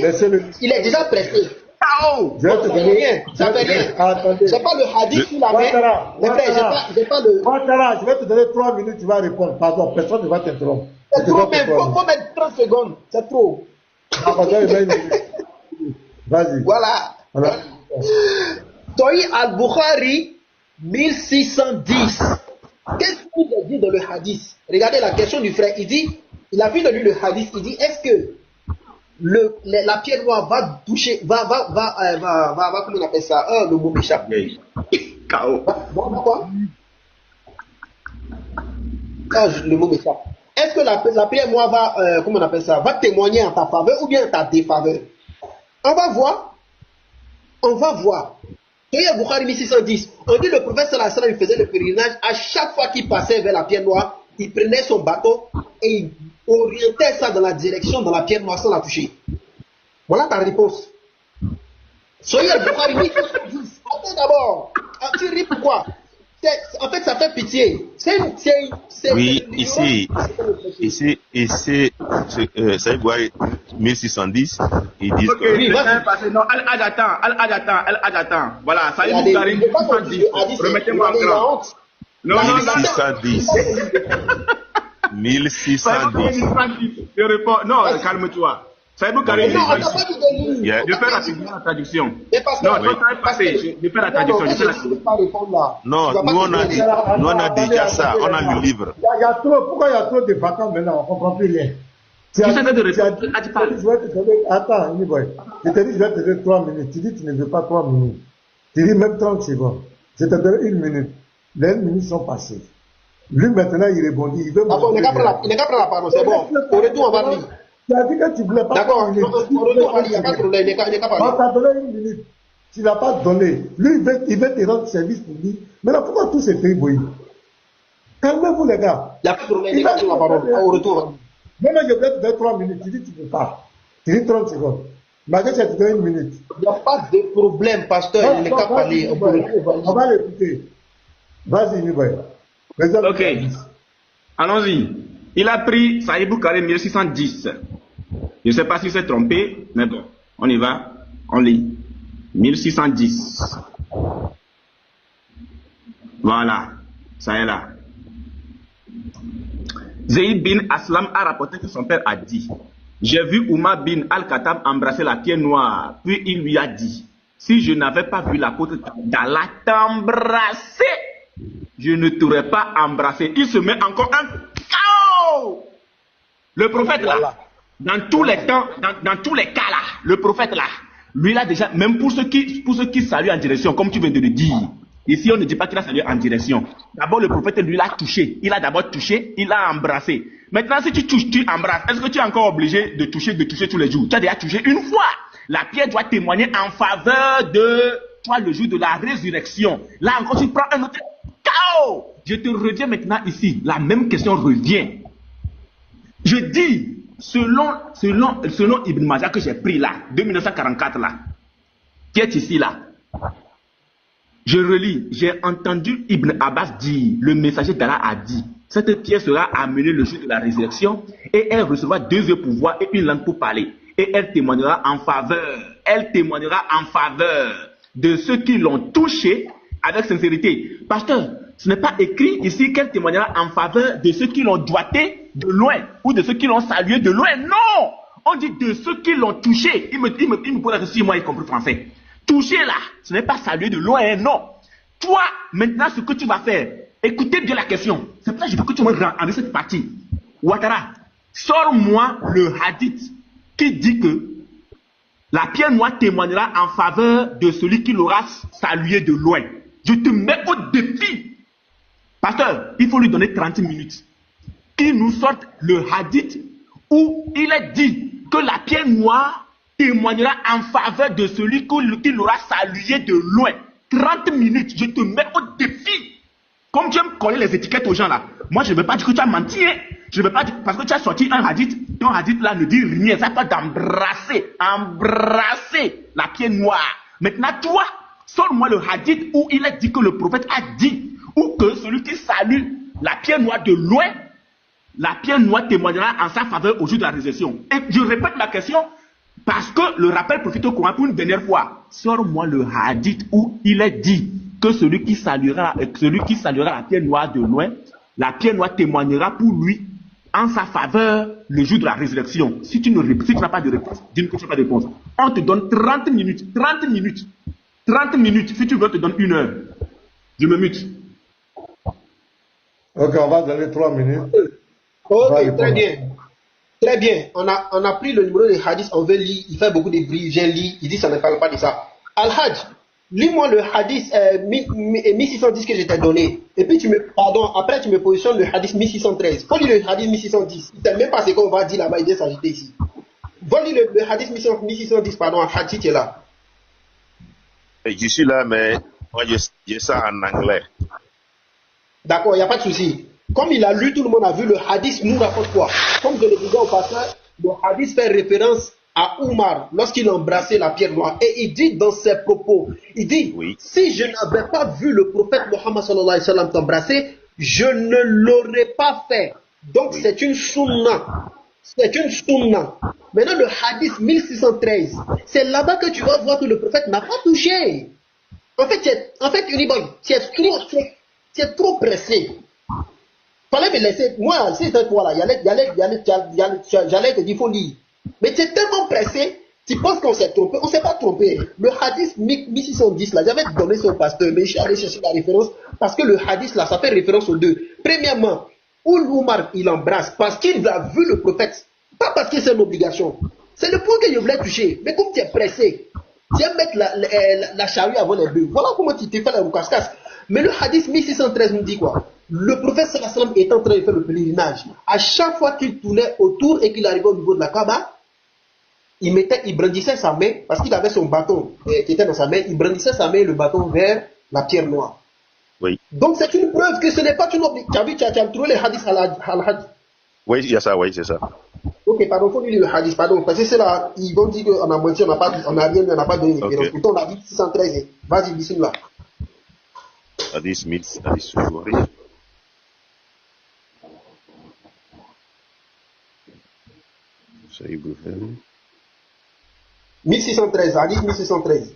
[SPEAKER 4] Laissez-le.
[SPEAKER 3] Il est déjà pressé.
[SPEAKER 4] Je vais te donner
[SPEAKER 3] rien. Ça fait rien.
[SPEAKER 4] Attendez.
[SPEAKER 3] J'ai pas le hadith sous la main. J'ai pas le.
[SPEAKER 4] Ouattara, je vais te donner 3 minutes, tu vas répondre. Pardon, personne ne va t'interrompre.
[SPEAKER 3] C'est trop, mais faut mettre 30 secondes. C'est trop.
[SPEAKER 4] Vas-y.
[SPEAKER 3] Voilà. Soyez al-Bukhari 1610. Qu'est-ce qu'il a dit dans le hadith? Regardez la question du frère. Il a vu de lui le hadith. Il dit, est-ce que la pierre noire va toucher, va, comment on appelle ça? Le mot m'échappe.
[SPEAKER 2] K.O.
[SPEAKER 3] Quoi? Le mot m'échappe. Est-ce que la pierre noire va, comment on appelle ça, va témoigner en ta faveur ou bien en ta défaveur? On va voir. Soyez al-Bukhari 1610. On dit le prophète sallallahu alayhi wa sallam, il faisait le pèlerinage. À chaque fois qu'il passait vers la pierre noire, il prenait son bateau et il orientait ça dans la direction de la pierre noire sans la toucher. Voilà ta réponse. Soyez al-Bukhari 1610. Attends d'abord. Tu ris pourquoi? En fait, ça fait pitié.
[SPEAKER 5] Oui, ici, ça y 1610, ils disent que...
[SPEAKER 2] Oui, non, attends. Voilà, ça y est, Bukhari 1610. Remettez-moi encore. Non,
[SPEAKER 5] 1610. 1610.
[SPEAKER 2] Je réponds, non, calme-toi. Ça y est, Bukhari.
[SPEAKER 3] Non, attends pas
[SPEAKER 2] je fais rapidement la traduction.
[SPEAKER 3] Non,
[SPEAKER 2] je fais la traduction.
[SPEAKER 5] Non, nous on a déjà ça, on a le livre.
[SPEAKER 4] Pourquoi il y a trop de vacances maintenant? On ne comprend plus rien.
[SPEAKER 2] Tu sais de répondre.
[SPEAKER 4] Attends, je te dis, je vais te donner 3 minutes. Tu dis, tu ne veux pas 3 minutes. Tu dis même 30 secondes. Je te donne 1 minute. Les 1 minute sont passées. Lui, maintenant, il répondit. Il veut
[SPEAKER 3] il n'est qu'à prendre la parole, c'est bon. Au retour, on va dire.
[SPEAKER 4] Tu as dit que tu ne voulais pas.
[SPEAKER 3] D'accord, il n'y a pas de problème, il n'est qu'à parler.
[SPEAKER 4] On t'a donné 1 minute. Tu ne l'as pas donné. Lui, il veut te rendre service pour lui. Maintenant, pourquoi tout se fait bouillir? Calmez-vous, les gars.
[SPEAKER 3] Il n'y a pas de problème, il n'est qu'à prendre la parole. Au retour.
[SPEAKER 4] Maintenant, je vais te donner 3 minutes. Tu dis, tu ne peux pas. Tu dis 30 secondes. Maintenant, je te donne 1 minute.
[SPEAKER 3] Il n'y a pas de problème, pasteur. Il n'est qu'à parler.
[SPEAKER 4] On va l'écouter. Vas-y, Niboy.
[SPEAKER 2] Ok. Allons-y. Il a pris Sahih Bukhari 1610. Je ne sais pas si c'est trompé, mais bon, on y va, on lit. 1610. Voilà, ça est là. Zayd bin Aslam a rapporté que son père a dit: j'ai vu Oumar bin Al-Khattab embrasser la pierre noire, puis il lui a dit: si je n'avais pas vu l'apôtre d'Allah t'embrasser, je ne t'aurais pas embrassé. Il se met encore un chaos. Le prophète là, dans tous les temps, dans tous les cas là, le prophète là, lui là déjà, même pour ceux qui saluent en direction, comme tu viens de le dire, ici on ne dit pas qu'il a salué en direction. D'abord le prophète lui l'a touché, il a d'abord touché, il a embrassé. Maintenant si tu touches, tu embrasses, est-ce que tu es encore obligé de toucher tous les jours? Tu as déjà touché une fois. La pierre doit témoigner en faveur de toi le jour de la résurrection. Là encore tu prends un autre chaos. Je te reviens maintenant ici, la même question revient. Je dis, selon Ibn Majah que j'ai pris là, de 1944 là, qui est ici là, je relis, j'ai entendu Ibn Abbas dire, le messager d'Allah a dit, cette pierre sera amenée le jour de la résurrection et elle recevra 2 yeux pour voir et une langue pour parler. Et elle témoignera en faveur de ceux qui l'ont touché avec sincérité. Pasteur, Ce n'est pas écrit ici qu'elle témoignera en faveur de ceux qui l'ont doigté de loin ou de ceux qui l'ont salué de loin. Non! On dit de ceux qui l'ont touché. Il me pose la question si moi il comprend français. Toucher là, ce n'est pas saluer de loin, hein, non. Toi, maintenant, ce que tu vas faire, écoutez bien la question. C'est pour ça que je veux que tu me rends cette partie. Ouattara, sors-moi le hadith qui dit que la pierre noire témoignera en faveur de celui qui l'aura salué de loin. Je te mets au défi. Pasteur, il faut lui donner 30 minutes. Qu'il nous sorte le hadith où il est dit que la pierre noire témoignera en faveur de celui qui l'aura salué de loin. 30 minutes, je te mets au défi. Comme tu aimes coller les étiquettes aux gens là. Moi, je ne veux pas dire que tu as menti. Hein. Je ne veux pas dire parce que tu as sorti un hadith. Ton hadith là ne dit rien. Ça pas d'embrasser. Embrasser la pierre noire. Maintenant, toi, sors-moi le hadith où il est dit que le prophète a dit, ou que celui qui salue la pierre noire de loin, la pierre noire témoignera en sa faveur au jour de la résurrection. Et je répète ma question parce que le rappel profite au Coran pour une dernière fois. Sors-moi le hadith où il est dit que celui qui saluera la pierre noire de loin, la pierre noire témoignera pour lui en sa faveur le jour de la résurrection. Si tu n'as pas de réponse, dis-nous que tu n'as pas de réponse. On te donne 30 minutes. 30 minutes. 30 minutes. Si tu veux, on te donne 1 heure. Je me mute.
[SPEAKER 4] Ok, on va donner 3 minutes.
[SPEAKER 3] Ok, très bien. Très bien. On a pris le numéro de hadith, on veut lire. Il fait beaucoup de bruit, j'ai lu. Il dit ça ne parle pas de ça. Al-Hajj, lis-moi le hadith 1610 que je t'ai donné. Et puis après tu me positionnes le hadith 1613. Faut lire le hadith 1610. Il ne sait même pas ce qu'on va dire là-bas, il vient s'ajouter ici. Va lire le hadith 1610, pardon, Al-Hajj, tu es là.
[SPEAKER 5] Je suis là, mais moi j'ai ça en anglais.
[SPEAKER 3] D'accord, il n'y a pas de souci. Comme il a lu, tout le monde a vu, le hadith nous rapporte quoi? Comme je le disais au passage, le hadith fait référence à Oumar lorsqu'il embrassait la pierre noire. Et il dit dans ses propos, il dit, oui, si je n'avais pas vu le prophète Mohammed sallallahu alayhi wa sallam t'embrasser, je ne l'aurais pas fait. Donc oui, c'est une sunna. C'est une sunna. Maintenant le hadith 1613, c'est là-bas que tu vas voir que le prophète n'a pas touché. En fait, Uniboy, tu es trop pressé. Fallait me laisser, moi, si c'était toi là, j'allais te dire, faut lire. Mais tu es tellement pressé, tu penses qu'on s'est trompé, on ne s'est pas trompé. Le hadith 1610 là, j'avais donné ça au pasteur, mais je suis allé chercher la référence, parce que le hadith là, ça fait référence aux deux. Premièrement, où l'Oumar, il embrasse, parce qu'il a vu le prophète, pas parce que c'est une obligation. C'est le point que je voulais toucher, mais comme tu es pressé, tu aimes mettre la charrue avant les bœufs. Voilà comment tu t'es fait la roucasse-casse. Mais le hadith 1613 nous dit quoi? Le prophète sallallahu alayhi wa sallam est en train de faire le pèlerinage. À chaque fois qu'il tournait autour et qu'il arrivait au niveau de la Kaaba, il brandissait sa main, parce qu'il avait son bâton qui était dans sa main, il brandissait sa main et le bâton vers la pierre noire.
[SPEAKER 5] Oui.
[SPEAKER 3] Donc c'est une preuve que ce n'est pas une obligation. Tu as vu, tu as trouvé les hadiths al-Hajj?
[SPEAKER 5] Oui, il y a ça, oui, c'est ça.
[SPEAKER 3] Ok, pardon, il faut lire le hadith, pardon, parce que c'est là, ils vont dire qu'on a menti, on n'a pas donné une référence. Pourtant, on a dit 613. Vas-y, bismillah.
[SPEAKER 5] Hadith 1000, oui. Sahih Bukhari.
[SPEAKER 3] 1613, hadith 1613.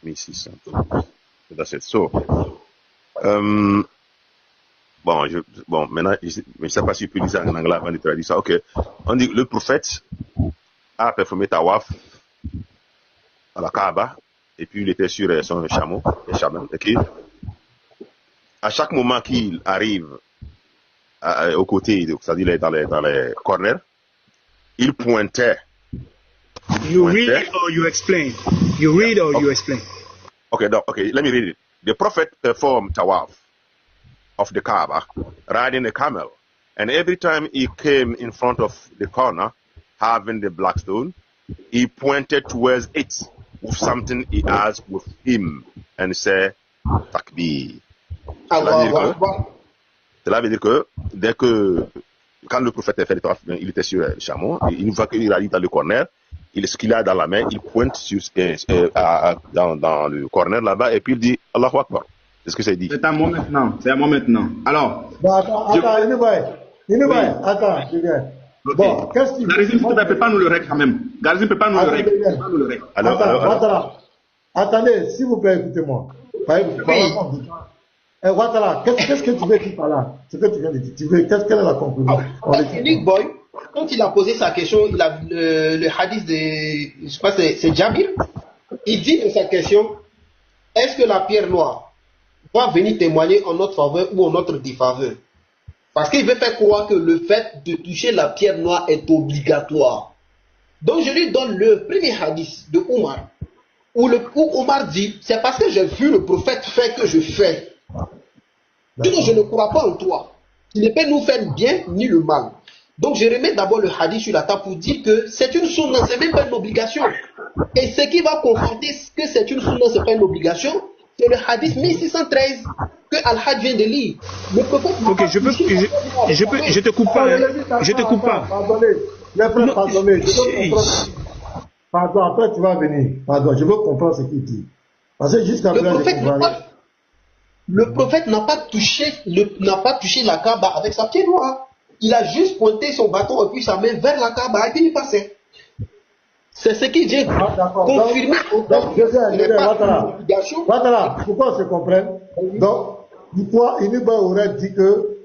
[SPEAKER 5] 1613. That's it. So, maintenant, je ne sais pas si je peux dire ça en anglais avant de traduire ça. Ok. On dit que le prophète a performé tawaf à la Kaaba, et puis il était sur son chameau, et à chaque moment qu'il arrive aux côtés, c'est-à-dire dans les corners, il pointait.
[SPEAKER 6] You read or you explain? You read or you explain?
[SPEAKER 5] Okay, let me read it. The prophet performed tawaf of the Kaaba, riding a camel, and every time he came in front of the corner, having the black stone, he pointed towards it with something he has with him and said, Takbir. Cela veut dire que quand le prophète a fait le tawaf, il était sur le chameau, une fois qu'il arrive dans le corner, ce qu'il a dans la main, il pointe dans le corner là-bas et puis il dit Allahu Akbar. C'est ce que c'est dit.
[SPEAKER 2] C'est à moi maintenant. Alors.
[SPEAKER 4] Bon, attends, attends, je viens.
[SPEAKER 2] Okay. Bon, qu'est-ce qu'il Garizim ne peut pas nous le règle quand même. Garizim ne peut pas nous le règle.
[SPEAKER 4] Attendez, s'il vous plaît, écoutez-moi. Ouattara, qu'est-ce que tu veux dire par là? Ce que tu viens de dire. Quelle est la conclusion?
[SPEAKER 3] Nick Boy, quand il a posé sa question, il a le hadith de, je pense que c'est Jabir, il dit dans sa question, est-ce que la pierre noire va venir témoigner en notre faveur ou en notre défaveur? Parce qu'il veut faire croire que le fait de toucher la pierre noire est obligatoire. Donc je lui donne le premier hadith de Omar, où Omar dit, c'est parce que j'ai vu le prophète faire que je fais. Sinon, je ne crois pas en toi. Tu ne peux nous faire bien ni le mal. Donc, je remets d'abord le hadith sur la table pour dire que c'est une sunna, c'est même pas une obligation. Et ce qui va confronter que c'est une sunna, c'est pas une obligation, c'est le hadith 1613 que Al-Hajj vient de lire. Le prophète.
[SPEAKER 6] Ok, je te coupe pas. Je te coupe pas.
[SPEAKER 4] Pardonnez, les frères, pardonnez. Je veux comprendre. Pardon, après tu vas venir. Pardon, je veux comprendre ce qu'il dit. Parce que jusqu'à présent, je comprends rien.
[SPEAKER 3] Le prophète n'a pas touché la Kaaba avec sa pied noire. Il a juste pointé son bâton et puis sa main vers la Kaaba et puis il passait. C'est ce qui vient confirmer.
[SPEAKER 4] Donc, Ouattara, pourquoi on se comprenne? Donc, pourquoi Iniba aurait dit que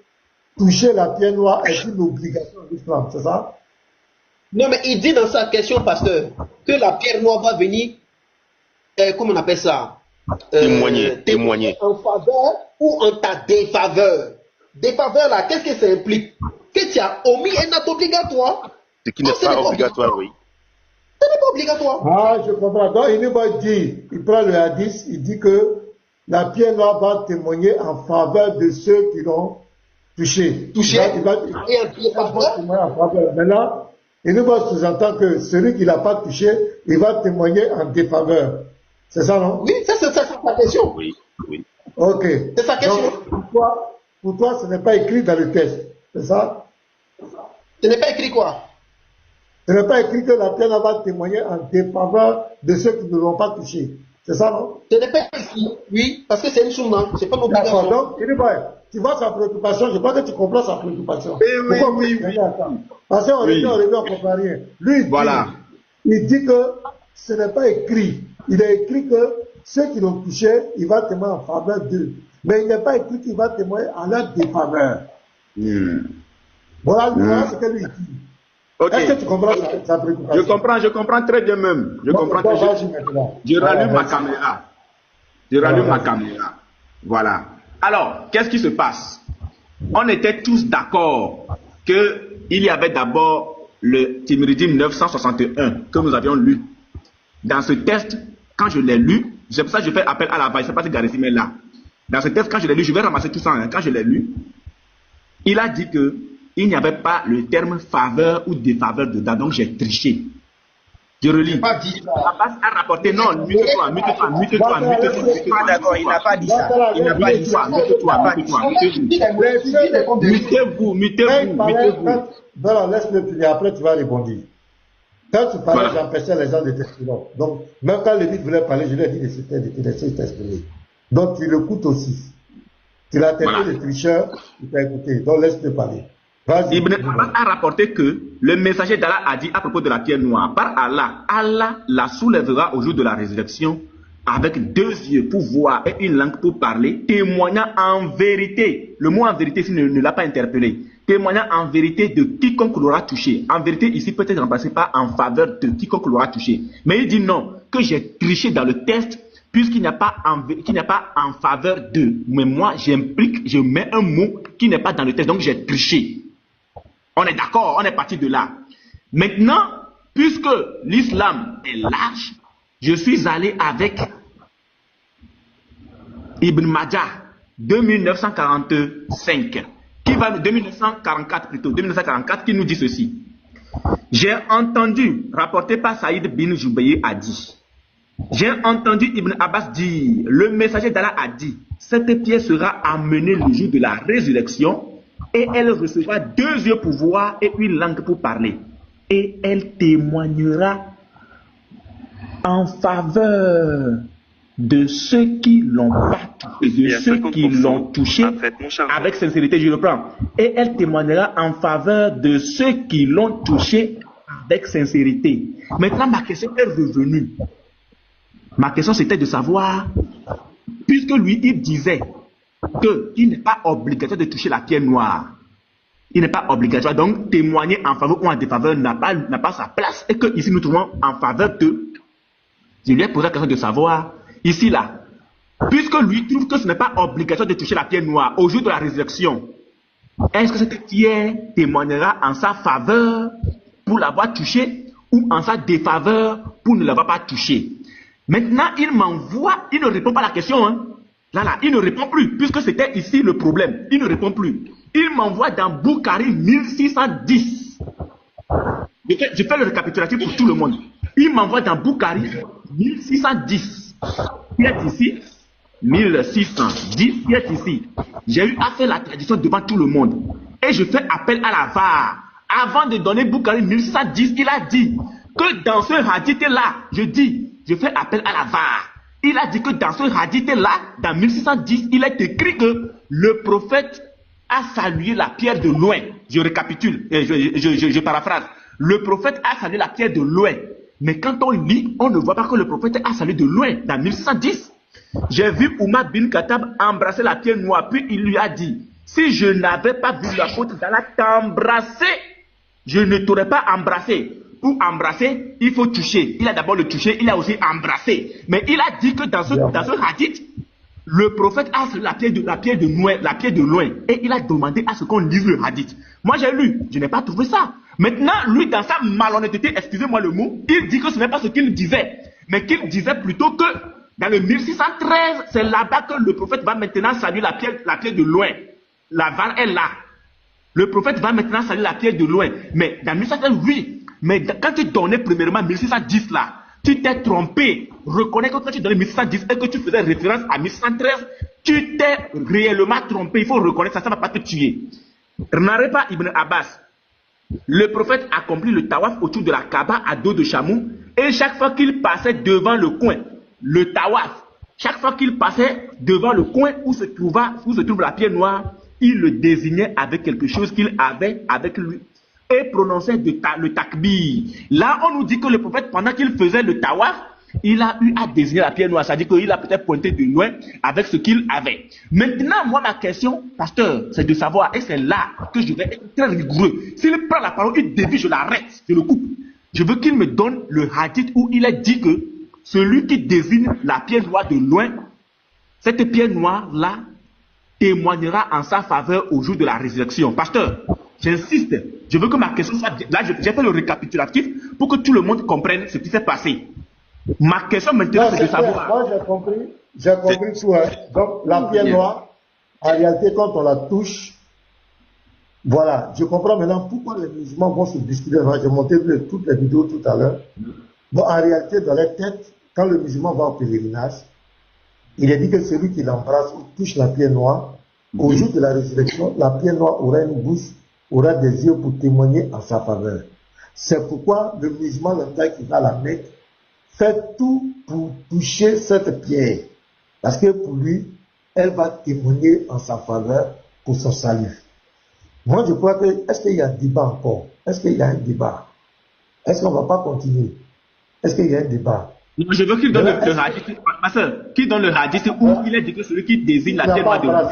[SPEAKER 4] toucher la pierre noire est une obligation de l'islam, c'est ça?
[SPEAKER 3] Non, mais il dit dans sa question, pasteur, que la pierre noire va venir, comment on appelle ça?
[SPEAKER 5] Témoigner.
[SPEAKER 3] En faveur ou en ta défaveur. Défaveur là, qu'est-ce que ça implique? Que tu as omis un acte obligatoire.
[SPEAKER 5] Ce qui n'est pas obligatoire, oui.
[SPEAKER 3] Ce n'est pas obligatoire.
[SPEAKER 4] Ah, je comprends. Donc, il prend le hadith, il dit que la pierre noire va témoigner en faveur de ceux qui l'ont touché.
[SPEAKER 3] Et en défaveur.
[SPEAKER 4] Maintenant, Iniba sous-entend que celui qui ne l'a pas touché, il va témoigner en défaveur. C'est ça, non?
[SPEAKER 3] Oui, c'est sa question.
[SPEAKER 5] Oui.
[SPEAKER 4] Ok.
[SPEAKER 3] C'est sa question.
[SPEAKER 4] Donc, pour toi, ce n'est pas écrit dans le texte. C'est ça?
[SPEAKER 3] Ce n'est pas écrit quoi?
[SPEAKER 4] Ce n'est pas écrit que la pierre va témoigner en défaveur de ceux qui ne l'ont pas touché. C'est ça, non?
[SPEAKER 3] Ce n'est pas écrit. Oui, parce que c'est une sunna. C'est pas une obligation.
[SPEAKER 4] D'accord. Donc, tu vois sa préoccupation. Je crois que tu comprends sa préoccupation.
[SPEAKER 5] Oui.
[SPEAKER 4] Parce qu'on revient, on comprend rien. Lui, il dit que ce n'est pas écrit. Il a écrit que ceux qui l'ont touché, il va témoigner en faveur d'eux. Mais il n'est pas écrit qu'il va témoigner en leur défaveur. Voilà ce que lui dit.
[SPEAKER 5] Okay.
[SPEAKER 4] Est-ce que tu comprends sa préoccupation?
[SPEAKER 5] Je comprends très bien même. Je comprends très bien. Je rallume ma caméra. Ma caméra. Voilà. Alors, qu'est-ce qui se passe? On était tous d'accord qu'il y avait d'abord le Timiridim 961 que nous avions lu. Dans ce texte, quand je l'ai lu, c'est pour ça que je fais appel à la vague, je ne sais pas si Garissim est là. Dans ce texte, quand je l'ai lu, je vais ramasser tout ça, quand je l'ai lu, il a dit qu'il n'y avait pas le terme faveur ou défaveur dedans, donc j'ai triché. Je relis. Abbas a rapporté, non, mute-toi.
[SPEAKER 7] D'accord, il n'a pas dit ça. Il n'a pas dit ça.
[SPEAKER 5] Mutez-vous.
[SPEAKER 4] Voilà, laisse-le finir, après tu vas répondre. Quand tu parlais, j'empêchais les gens de t'exprimer. Donc, même quand le voulait parler, je lui ai dit de laisser t'exprimer. Donc, tu l'écoutes aussi. Tu l'as traité de tricheur, il t'a écouté. Donc, laisse-le parler.
[SPEAKER 2] Ibn Abbas a rapporté que le messager d'Allah a dit à propos de la pierre noire, par Allah, Allah la soulèvera au jour de la résurrection avec 2 yeux pour voir et une langue pour parler, témoignant en vérité. Le mot en vérité ici ne l'a pas interpellé. Témoignant en vérité de quiconque l'aura touché. En vérité, ici peut être remplacé par en faveur de quiconque l'aura touché. Mais il dit non, que j'ai triché dans le texte, puisqu'il n'y a pas en faveur de. Mais moi, je mets un mot qui n'est pas dans le texte, donc j'ai triché. On est d'accord, on est parti de là. Maintenant, puisque l'islam est large, je suis allé avec Ibn Majah, 2945. 2944 qui nous dit ceci. J'ai entendu, rapporté par Saïd bin Jubayr a dit, j'ai entendu Ibn Abbas dire, le messager d'Allah a dit, cette pierre sera amenée le jour de la résurrection et elle recevra 2 yeux pour voir et une langue pour parler. Et elle témoignera en faveur de ceux qui l'ont pas touché, de ceux qui l'ont touché avec sincérité, je reprends. Et elle témoignera en faveur de ceux qui l'ont touché avec sincérité. Maintenant, ma question est revenue. Ma question, c'était de savoir, puisque lui, il disait qu'il n'est pas obligatoire de toucher la pierre noire. Il n'est pas obligatoire. Donc, témoigner en faveur ou en défaveur n'a pas sa place. Et que ici, nous trouvons en faveur de... Je lui ai posé la question de savoir, ici, là, puisque lui trouve que ce n'est pas obligatoire de toucher la pierre noire au jour de la résurrection, est-ce que cette pierre témoignera en sa faveur pour l'avoir touchée ou en sa défaveur pour ne l'avoir pas touchée? Maintenant, il m'envoie, il ne répond pas à la question. Hein. Là, il ne répond plus, puisque c'était ici le problème. Il ne répond plus. Il m'envoie dans Bukhari 1610. Je fais le récapitulatif pour tout le monde. Il m'envoie dans Bukhari 1610. Il est ici. 1610, il est ici. J'ai eu à faire la traduction devant tout le monde. Et je fais appel à la VAR. Avant de donner Bukhari 1610, il a dit que dans ce hadith-là, je fais appel à la VAR. Il a dit que dans ce hadith-là, dans 1610, il est écrit que le prophète a salué la pierre de loin. Je récapitule, je paraphrase. Le prophète a salué la pierre de loin. Mais quand on lit, on ne voit pas que le prophète a salué de loin. Dans 1610, j'ai vu Omar bin Khattab embrasser la pierre noire. Puis il lui a dit, si je n'avais pas vu l'apôtre d'Allah t'embrasser, je ne t'aurais pas embrassé. Pour embrasser, il faut toucher. Il a d'abord le touché, il a aussi embrassé. Mais il a dit que dans ce hadith, le prophète a salué la pierre de loin. Et il a demandé à ce qu'on lise le hadith. Moi j'ai lu, je n'ai pas trouvé ça. Maintenant, lui, dans sa malhonnêteté, excusez-moi le mot, il dit que ce n'est pas ce qu'il disait. Mais qu'il disait plutôt que dans le 1613, c'est là-bas que le prophète va maintenant saluer la pierre de loin. La VAR est là. Le prophète va maintenant saluer la pierre de loin. Mais dans 1613, oui. Mais quand tu donnais premièrement 1610 là, tu t'es trompé. Reconnais que quand tu donnais 1610 et que tu faisais référence à 1613, tu t'es réellement trompé. Il faut reconnaître ça, ça ne va pas te tuer. Narepa Ibn Abbas, le prophète accomplit le tawaf autour de la Kaaba à dos de chameau et chaque fois qu'il passait devant le coin, le tawaf, chaque fois qu'il passait devant le coin où se trouve la pierre noire, il le désignait avec quelque chose qu'il avait avec lui et prononçait le takbir. Là, on nous dit que le prophète, pendant qu'il faisait le tawaf, il a eu à désigner la pierre noire. C'est-à-dire qu'il a peut-être pointé de loin avec ce qu'il avait. Maintenant, moi, ma question, pasteur, c'est de savoir, et c'est là que je vais être très rigoureux. S'il prend la parole, il dévie, je l'arrête, je le coupe. Je veux qu'il me donne le hadith où il est dit que celui qui désigne la pierre noire de loin, cette pierre noire-là témoignera en sa faveur au jour de la résurrection. Pasteur, j'insiste, je veux que ma question soit... Là, j'ai fait le récapitulatif pour que tout le monde comprenne ce qui s'est passé. Ma question maintenant, c'est de savoir...
[SPEAKER 4] Moi, j'ai compris tout. Hein. Donc, la pierre noire, en réalité, quand on la touche, voilà, je comprends maintenant pourquoi les musulmans vont se discuter. J'ai monté toutes les vidéos tout à l'heure. Bon, en réalité, dans leur tête, quand le musulman va au pèlerinage, il est dit que celui qui l'embrasse ou touche la pierre noire, au jour de la résurrection, la pierre noire aura une bouche, aura des yeux pour témoigner en sa faveur. C'est pourquoi le musulman, le temps qui va à la Mecque, fait tout pour toucher cette pierre. Parce que pour lui, elle va témoigner en sa faveur pour son salut. Moi, je crois que, est-ce qu'il y a un débat encore? Est-ce qu'il y a un débat? Est-ce qu'on ne va pas continuer? Est-ce qu'il y a un débat?
[SPEAKER 2] Non, je veux qu'il donne le hadith, ma soeur, qu'il donne le hadith où il est dit que celui qui désigne la pierre noire de loin.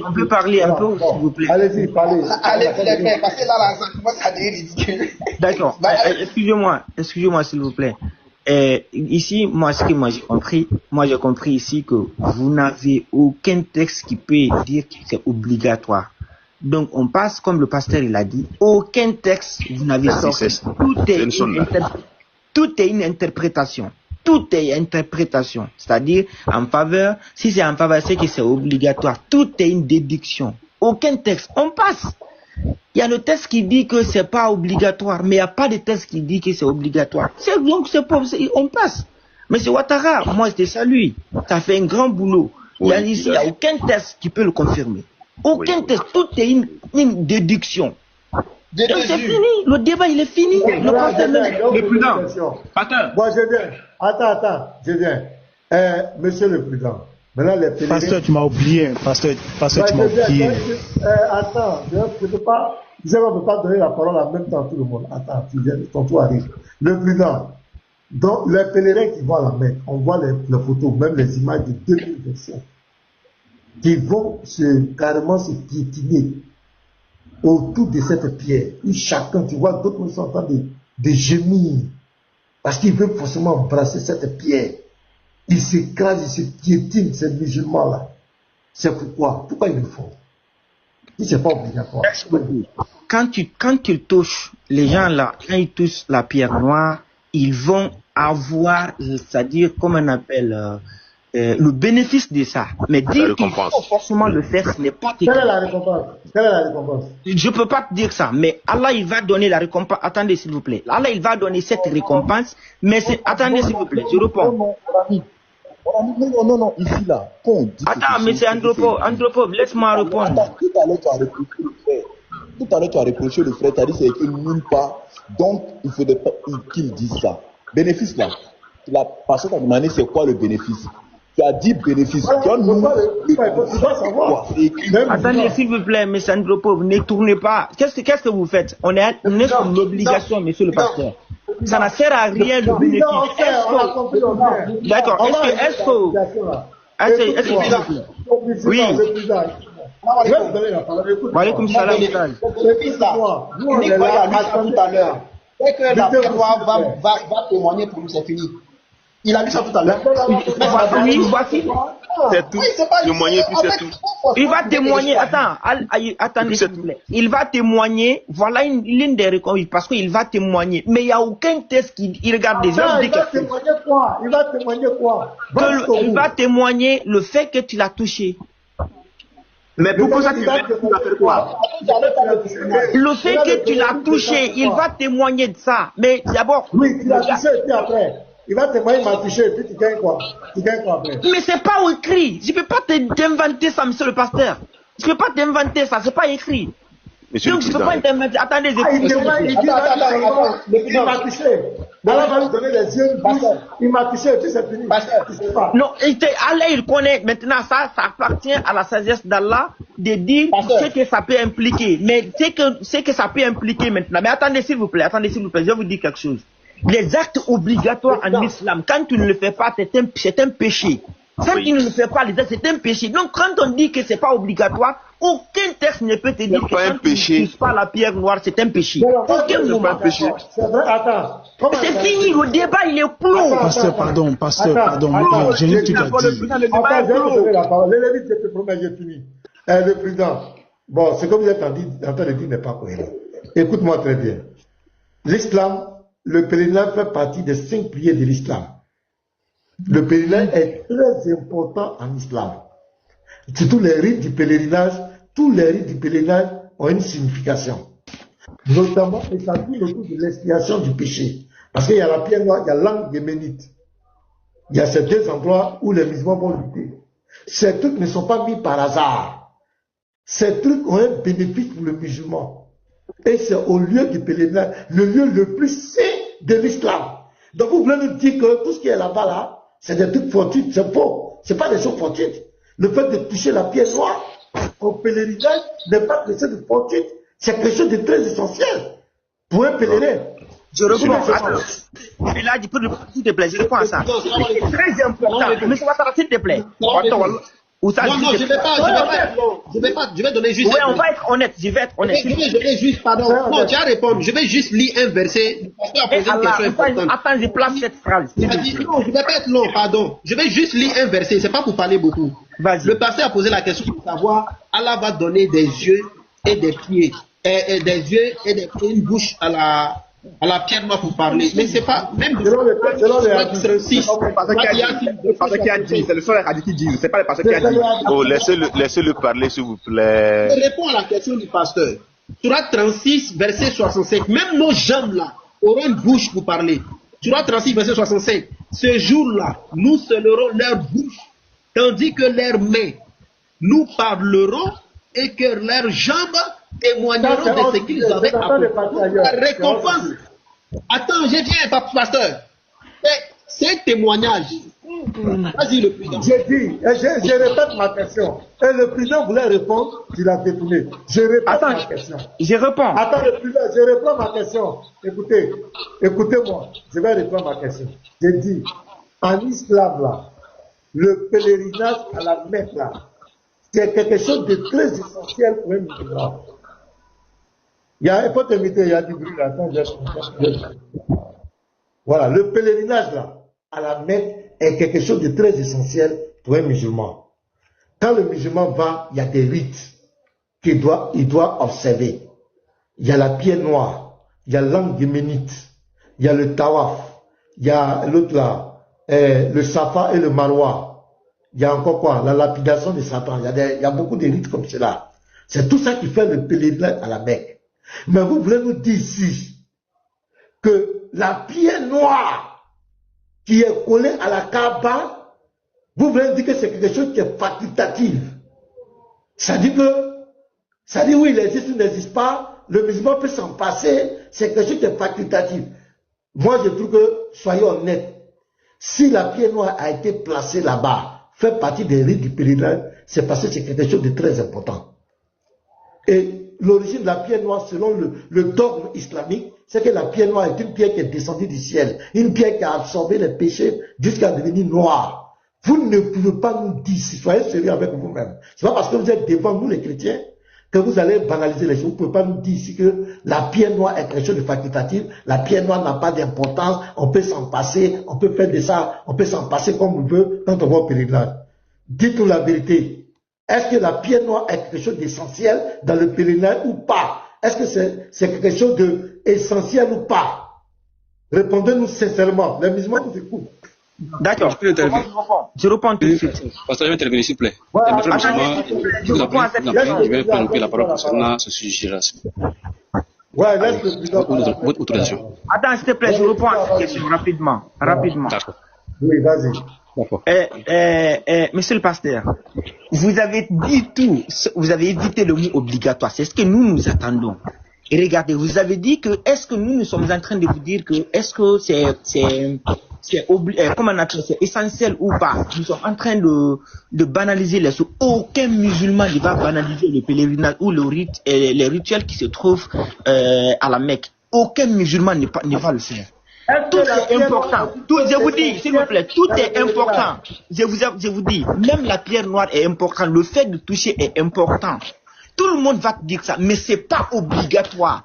[SPEAKER 8] On peut parler un peu, s'il vous plaît.
[SPEAKER 4] Allez-y, parlez.
[SPEAKER 3] Allez-y, les frères, parce que là, ça commence à devenir ridicule.
[SPEAKER 8] D'accord. Excusez-moi, s'il vous plaît. Ici, moi j'ai compris ici que vous n'avez aucun texte qui peut dire que c'est obligatoire. Donc, on passe, comme le pasteur il a dit, aucun texte, vous n'avez sorti. Tout est une interprétation. Tout est interprétation. C'est-à-dire, en faveur, si c'est en faveur, c'est que c'est obligatoire. Tout est une déduction. Aucun texte. On passe. Il y a le texte qui dit que c'est pas obligatoire, mais il n'y a pas de texte qui dit que c'est obligatoire. Donc, on passe. Mais c'est Ouattara. Moi, c'était ça, lui. Ça fait un grand boulot. Il n'y a aucun texte qui peut le confirmer. Aucun texte, tout est une déduction. Donc c'est fini, le débat il est fini.
[SPEAKER 2] Le prudent, pasteur.
[SPEAKER 4] Moi je viens, attends, je viens. Monsieur le prudent, maintenant les pèlerins...
[SPEAKER 6] Pasteur, tu m'as oublié, pasteur, tu m'as oublié.
[SPEAKER 4] Attends, je ne peux pas donner la parole en même temps à tout le monde. Attends, tu viens, ton tour arrive. Le prudent, Donc, les pèlerins qui vont à la Mecque, on voit les photos, même les images de 2000 personnes qui vont carrément se piétiner autour de cette pierre. Et chacun, tu vois, d'autres sont en train de gémir parce qu'ils veulent forcément embrasser cette pierre. Ils s'écrasent, ils se piétinent, ces musulmans-là. C'est pourquoi ils le font. Si c'est pas obligatoire.
[SPEAKER 8] Quand tu touches les gens là, quand ils touchent la pierre noire, ils vont avoir, c'est-à-dire, comme on appelle, le bénéfice de ça. Mais dire qu'il faut forcément le faire, ce n'est pas...
[SPEAKER 4] Quelle est la récompense?
[SPEAKER 8] Je peux pas te dire ça, mais Allah, il va donner la récompense. Attendez, s'il vous plaît. Allah, il va donner cette récompense, mais c'est... Attendez, s'il vous plaît, je réponds.
[SPEAKER 1] Non, ici, là.
[SPEAKER 8] Attends, mais c'est Andropov, laisse-moi répondre.
[SPEAKER 1] Attends, tout à l'heure, tu as reproché le frère, tu as dit c'est écrit nulle part, donc il faudrait pas qu'il dise ça. Bénéfice, là. La personne t'a demandé c'est quoi le bénéfice. Tu as dit bénéfice.
[SPEAKER 8] Attendez, s'il vous plaît, M. Andropov, ne tournez pas. Qu'est-ce que vous faites? On est sur l'obligation, monsieur le pasteur. Ça ne sert à rien le bénéfice. D'accord. Est-ce que oui. Walaikum salam.
[SPEAKER 3] Tout à l'heure. Dès que la foi va témoigner pour nous, c'est fini. Il a dit ça tout à l'heure.
[SPEAKER 8] Oui, voici.
[SPEAKER 5] C'est tout. Témoigner, puis c'est tout.
[SPEAKER 8] Il va témoigner. Attendez, s'il vous plaît. Il va témoigner. Voilà l'une des récompenses. Parce qu'il va témoigner. Mais il n'y a aucun test qui regarde des gens.
[SPEAKER 4] Il va témoigner quoi?
[SPEAKER 8] Il va témoigner le fait que tu l'as touché.
[SPEAKER 2] Mais pourquoi ça tu vas faire quoi?
[SPEAKER 8] Le fait que tu l'as touché, il va témoigner de ça. Mais d'abord.
[SPEAKER 4] Oui, tu l'as touché et puis après. Il va témoigner, il m'a touché et puis tu gagnes quoi? Après?
[SPEAKER 8] Mais c'est pas écrit. Je peux pas t'inventer ça, monsieur le pasteur. Je peux pas t'inventer ça, c'est pas écrit.
[SPEAKER 5] Monsieur
[SPEAKER 8] donc je peux pas t'inventer. Attendez,
[SPEAKER 4] il m'a touché. Allah va lui donner les yeux. Il m'a touché et puis c'est fini.
[SPEAKER 8] Non, Allah il connaît. Maintenant ça appartient à la sagesse d'Allah de dire ce que ça peut impliquer. Mais ce que ça peut impliquer maintenant. Mais attendez s'il vous plaît, je vais vous dire quelque chose. Les actes obligatoires en islam, quand tu ne le fais pas, c'est un péché. Quand tu ne le fais pas, c'est un péché. Donc quand on dit que c'est pas obligatoire, aucun texte ne peut te dire que quand tu ne touches pas la pierre noire, c'est un péché. Aucun moment.
[SPEAKER 4] C'est vrai, attends.
[SPEAKER 8] C'est fini, le débat il est clos.
[SPEAKER 6] Pasteur, pardon. J'ai dit tu as dit.
[SPEAKER 4] Attends, je vais te donner la parole. Les Lévites, je te promets, j'ai fini. Le président, bon, ce que vous êtes en train de dire n'est pas cohérent. Écoute-moi très bien. L'islam, le pèlerinage fait partie des 5 piliers de l'islam. Le pèlerinage est très important en islam. Surtout les rites du pèlerinage, tous les rites du pèlerinage ont une signification. Notamment établir autour de l'expiation du péché. Parce qu'il y a la pierre noire, il y a l'angle yéménite. Il y a ces 2 endroits où les musulmans vont lutter. Ces trucs ne sont pas mis par hasard. Ces trucs ont un bénéfice pour le musulman. Et c'est au lieu du pèlerinage, le lieu le plus saint de l'islam. Donc vous voulez nous dire que tout ce qui est là-bas, là, c'est des trucs fortuits, c'est faux. C'est pas des choses fortuites. Le fait de toucher la pierre noire au pèlerinage n'est pas quelque chose de fortuit. C'est quelque chose de très essentiel pour un pèlerin.
[SPEAKER 8] Je reprends. Et là, s'il te plaît, je réponds à ça. C'est très important. Mais ça va s'il te plaît.
[SPEAKER 3] Non, je vais donner juste.
[SPEAKER 8] Oui, on va être honnête. Je vais être honnête.
[SPEAKER 3] Je vais juste, pardon. Non, tu as répondu. Je vais juste lire un verset.
[SPEAKER 8] Attends, je place cette phrase.
[SPEAKER 3] Non, je vais pas être long, pardon. Je vais juste lire un verset. C'est pas pour parler beaucoup. Le pasteur a posé la question pour savoir Allah va donner des yeux et des pieds, et des yeux et une bouche à la pierre noire pour parler. Mais c'est pas même
[SPEAKER 4] selon les hadiths.
[SPEAKER 2] C'est le seul hadith qui dit, c'est pas le pasteur qui a dit.
[SPEAKER 5] Oh, laissez-le parler, s'il vous plaît.
[SPEAKER 3] Je réponds à la question du pasteur. Surah 36, verset 65. Même nos jambes là auront une bouche pour parler. Surah 36, verset 65. Ce jour-là, nous scellerons leur bouche, tandis que leurs mains nous parleront et que leurs jambes témoigneront de ce qu'ils avaient appris. La récompense. Attends, je viens, pasteur. C'est un témoignage. Vas-y, le président.
[SPEAKER 4] J'ai dit, et je répète ma question. Et le président voulait répondre, tu l'as détourné. Je répète ma question.
[SPEAKER 8] Je réponds.
[SPEAKER 4] Attends, le président, je réponds ma question. Écoutez, écoutez-moi, je vais répondre ma question. J'ai dit, en islam, là, le pèlerinage à la Mecque, là, c'est quelque chose de très essentiel pour un musulman. Il y a un peu de il y a du bruit là. Voilà, le pèlerinage là, à la Mecque est quelque chose de très essentiel pour un musulman. Quand le musulman va, il y a des rites qu'il doit observer. Il y a la pierre noire, il y a l'angle yéménite, il y a le tawaf, il y a l'autre là, le safa et le marwa. Il y a encore quoi? La lapidation de Satan. Il y a beaucoup de rites comme cela. C'est tout ça qui fait le pèlerinage à la Mecque. Mais vous voulez nous dire ici que la pierre noire qui est collée à la Kaaba, vous voulez dire que c'est quelque chose qui est facultatif. Ça dit oui, il existe ou n'existe pas, le musulman peut s'en passer, c'est quelque chose qui est facultatif. Moi, je trouve que, soyons honnêtes, si la pierre noire a été placée là-bas, fait partie des rites du pèlerinage, c'est parce que c'est quelque chose de très important. Et l'origine de la pierre noire, selon le dogme islamique, c'est que la pierre noire est une pierre qui est descendue du ciel, une pierre qui a absorbé les péchés jusqu'à devenir noire. Vous ne pouvez pas nous dire, soyez sérieux avec vous-même. C'est pas parce que vous êtes devant nous les chrétiens que vous allez banaliser les choses. Vous ne pouvez pas nous dire ici que la pierre noire est quelque chose de facultatif, la pierre noire n'a pas d'importance, on peut s'en passer, on peut faire de ça, on peut s'en passer comme on veut quand on va au pèlerinage. Dites-nous la vérité. Est-ce que la pierre noire est quelque chose d'essentiel dans le pèlerinage ou pas? Est-ce que c'est quelque chose d'essentiel ou pas? Répondez-nous sincèrement. Les musulmans nous écoutent.
[SPEAKER 8] D'accord. Je réponds tout de suite.
[SPEAKER 9] Pasteur, je vais intervenir, s'il vous plaît.
[SPEAKER 8] Voilà.
[SPEAKER 9] Je vais prendre la parole concernant ce sujet-là.
[SPEAKER 4] Ouais, laisse le président.
[SPEAKER 9] Votre autorisation.
[SPEAKER 8] Attends, s'il te plaît, je réponds à cette question rapidement.
[SPEAKER 9] D'accord.
[SPEAKER 4] Oui, vas-y.
[SPEAKER 8] Monsieur le pasteur, vous avez dit tout, vous avez évité le mot obligatoire, c'est ce que nous attendons. Et regardez, vous avez dit que, est-ce que nous sommes en train de vous dire que, est-ce que c'est essentiel ou pas? Nous sommes en train de banaliser les choses. Aucun musulman ne va banaliser le pèlerinage ou les rituels qui se trouvent à la Mecque. Aucun musulman ne va le faire. Tout est important. Je vous dis, s'il vous plaît, tout est important. Je vous dis, même la pierre noire est importante. Le fait de toucher est important. Tout le monde va te dire ça, mais c'est pas obligatoire.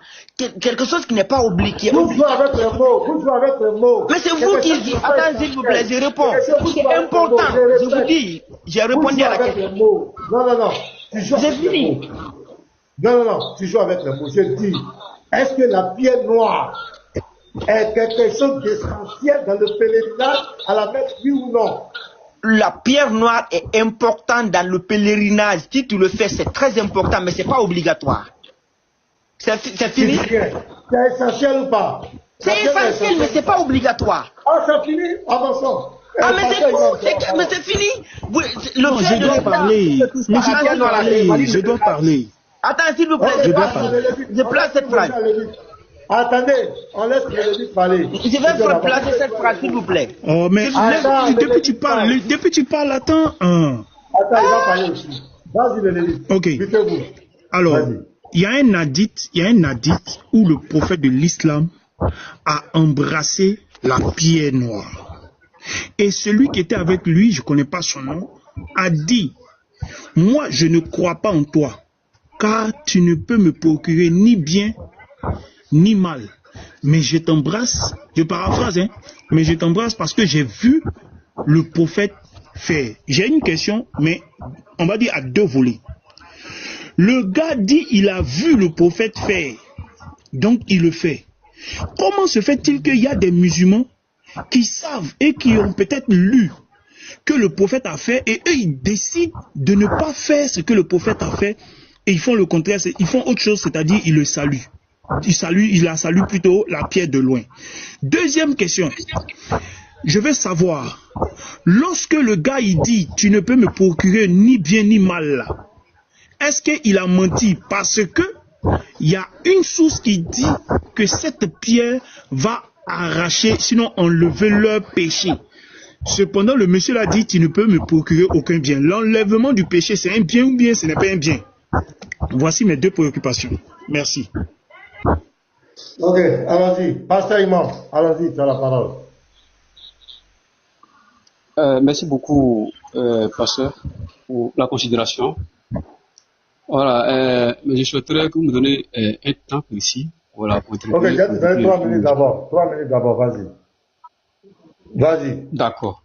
[SPEAKER 8] Quelque chose qui n'est pas obligé.
[SPEAKER 4] Vous jouez avec les mots. Vous jouez avec les mots.
[SPEAKER 8] Mais c'est vous qui dites. Attends, s'il vous plaît, je réponds. C'est important. Je vous dis, j'ai répondu à la question.
[SPEAKER 4] Non.
[SPEAKER 8] J'ai fini.
[SPEAKER 4] Non. Tu joues avec les mots. Je dis, est-ce que la pierre noire est quelque chose d'essentiel dans le pèlerinage à la Mecque, oui ou non?
[SPEAKER 8] La pierre noire est importante dans le pèlerinage. Si tu le fais, c'est très important, mais c'est pas obligatoire. C'est fini?
[SPEAKER 4] C'est essentiel ou pas?
[SPEAKER 8] C'est essentiel, mais c'est pas obligatoire.
[SPEAKER 4] Ah, c'est fini? Avançons.
[SPEAKER 8] Ah, mais c'est tout, mais c'est fini.
[SPEAKER 6] Non, je dois parler. Je dois parler.
[SPEAKER 8] Attends, s'il vous plaît, je place cette phrase.
[SPEAKER 4] Attendez, on laisse le parler.
[SPEAKER 8] Je vais placer cette phrase, s'il vous plaît.
[SPEAKER 6] Oh, mais depuis que tu parles, attends.
[SPEAKER 4] Attends, il va parler aussi. Vas-y, le Lévi.
[SPEAKER 6] Ok. Alors, il y a un hadith où le prophète de l'islam a embrassé la pierre noire. Et celui qui était avec lui, je ne connais pas son nom, a dit, moi, je ne crois pas en toi, car tu ne peux me procurer ni bien, ni mal, mais je t'embrasse, je paraphrase, mais je t'embrasse parce que j'ai vu le prophète faire. J'ai une question, mais on va dire à deux volets. Le gars dit il a vu le prophète faire, donc il le fait. Comment se fait-il qu'il y a des musulmans qui savent et qui ont peut-être lu que le prophète a fait et eux ils décident de ne pas faire ce que le prophète a fait et ils font le contraire, ils font autre chose, c'est-à-dire ils le saluent. Il la salue plutôt la pierre de loin. Deuxième question. Je veux savoir, lorsque le gars il dit tu ne peux me procurer ni bien ni mal, est-ce qu'il a menti parce que il y a une source qui dit que cette pierre va arracher, sinon enlever leur péché. Cependant, le monsieur l'a dit, tu ne peux me procurer aucun bien. L'enlèvement du péché, c'est un bien ou bien ce n'est pas un bien? Voici mes 2 préoccupations. Merci.
[SPEAKER 4] Ok, allons-y. Pasteur Imam, allons-y, tu as la parole.
[SPEAKER 9] Merci beaucoup, pasteur, pour la considération. Voilà, mais je souhaiterais que vous me donnez un temps précis. Voilà, pour
[SPEAKER 4] Ok, je vais te donner 3 minutes d'abord. 3 minutes d'abord, vas-y. Vas-y.
[SPEAKER 9] D'accord.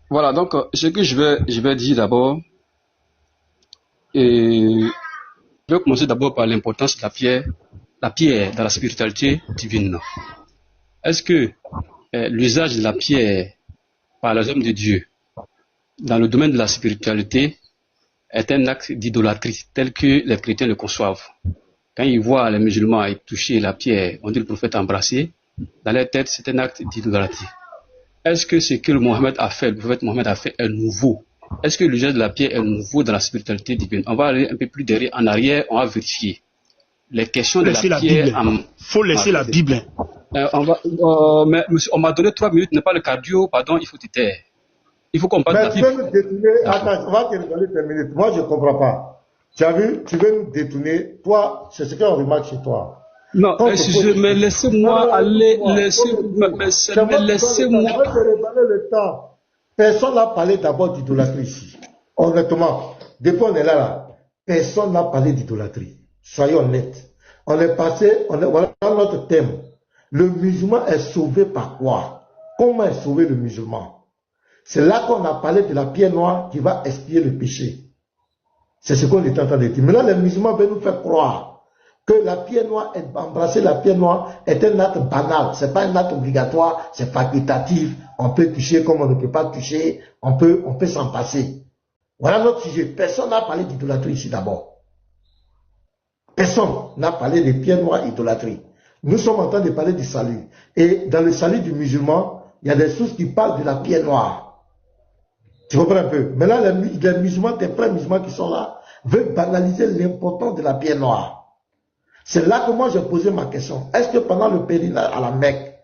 [SPEAKER 9] Voilà, donc ce que je vais dire d'abord, et je vais commencer d'abord par l'importance de la pierre dans la spiritualité divine. Est-ce que l'usage de la pierre par les hommes de Dieu dans le domaine de la spiritualité est un acte d'idolâtrie tel que les chrétiens le conçoivent? Quand ils voient les musulmans toucher la pierre, on dit le prophète embrassé, dans leur tête c'est un acte d'idolâtrie. Est-ce que ce que le prophète Mohammed a fait est nouveau? Est-ce que l'usage de la pierre est nouveau dans la spiritualité divine? On va aller un peu plus derrière, en arrière, on va vérifier. Les questions de la pierre...
[SPEAKER 6] Faut laisser la Bible.
[SPEAKER 9] Mais monsieur, on m'a donné 3 minutes, n'est pas le cardio, pardon, il faut te taire. Il faut qu'on parle de la Bible.
[SPEAKER 4] Mais tu veux nous détourner, attends, on va te donner tes minutes. Moi, je ne comprends pas. Tu as vu, tu veux nous détourner. Toi, c'est ce qu'on remarque chez toi.
[SPEAKER 9] Non, mais laissez-moi aller, laissez-moi.
[SPEAKER 4] Le temps. Personne n'a parlé d'abord d'idolâtrie ici. Honnêtement, depuis on est là, personne n'a parlé d'idolâtrie. Soyons honnêtes. Voilà notre thème. Le musulman est sauvé par quoi? Comment est sauvé le musulman? C'est là qu'on a parlé de la pierre noire qui va expier le péché. C'est ce qu'on est en train de dire. Mais là, les musulmans veulent nous faire croire que la pierre noire, embrasser la pierre noire est un acte banal. C'est pas un acte obligatoire, c'est facultatif. On peut toucher comme on ne peut pas toucher. On peut s'en passer. Voilà notre sujet. Personne n'a parlé d'idolâtrie ici d'abord. Personne n'a parlé de pierre noire idolâtrie. Nous sommes en train de parler du salut. Et dans le salut du musulman, il y a des sources qui parlent de la pierre noire. Tu comprends un peu? Mais là, les musulmans, tes frères musulmans qui sont là, veulent banaliser l'importance de la pierre noire. C'est là que moi j'ai posé ma question. Est-ce que pendant le pèlerinage à la Mecque,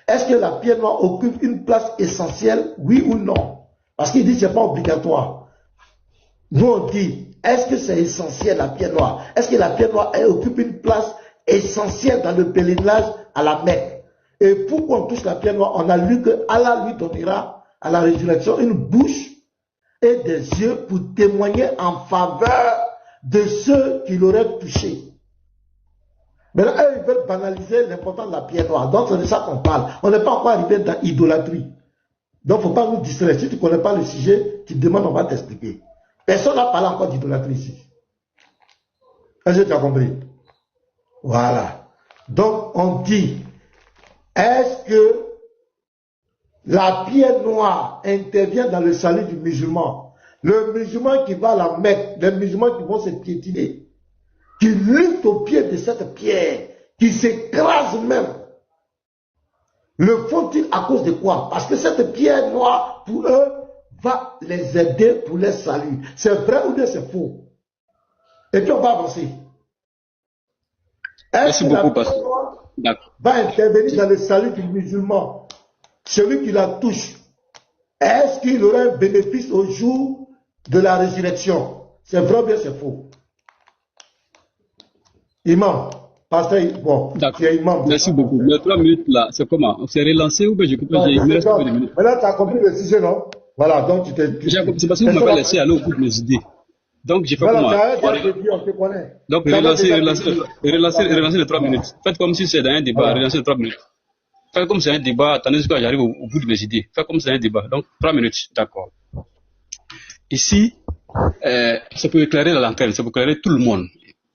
[SPEAKER 4] est-ce que la pierre noire occupe une place essentielle, oui ou non? Parce qu'il dit que ce n'est pas obligatoire. Nous on dit, est-ce que c'est essentiel la pierre noire? Est-ce que la pierre noire occupe une place essentielle dans le pèlerinage à la Mecque? Et pourquoi on touche la pierre noire? On a lu que Allah lui donnera à la résurrection une bouche et des yeux pour témoigner en faveur de ceux qui l'auraient touché. Maintenant, eux, ils veulent banaliser l'importance de la pierre noire. Donc, c'est de ça qu'on parle. On n'est pas encore arrivé dans l'idolâtrie. Donc, il ne faut pas nous distraire. Si tu ne connais pas le sujet, tu demandes, on va t'expliquer. Personne n'a parlé encore d'idolâtrie ici. Est-ce que tu as compris? Voilà. Donc, on dit, est-ce que la pierre noire intervient dans le salut du musulman? Le musulman qui va à la Mecque, les musulmans qui vont se piétiner, qui luttent au pied de cette pierre, qui s'écrasent même, le font-ils à cause de quoi? Parce que cette pierre noire, pour eux, va les aider pour leur salut. C'est vrai ou bien c'est faux? Et puis on va avancer. Est-ce que la pierre noire va intervenir dans le salut du musulman? Celui qui la touche, est-ce qu'il aura un bénéfice au jour de la résurrection? C'est vrai ou bien c'est faux? Imam, pasteur, bon, tu es imam.
[SPEAKER 9] Merci beaucoup. Mais 3 minutes là, c'est comment? C'est relancé ou bien je comprends?
[SPEAKER 4] Mais là, tu as compris le sujet, non? Voilà, donc tu t'es.
[SPEAKER 9] C'est parce que vous m'avez laissé aller au bout de mes idées. Donc j'ai fait comment? Donc relancez les 3 minutes. Faites comme si c'est dans un débat, relancez les 3 minutes. Faites comme c'est un débat, attendez jusqu'à j'arrive au bout de mes idées. Faites comme c'est un débat. Donc 3 minutes, d'accord. Ici, c'est pour éclairer la lanterne, c'est pour éclairer tout le monde.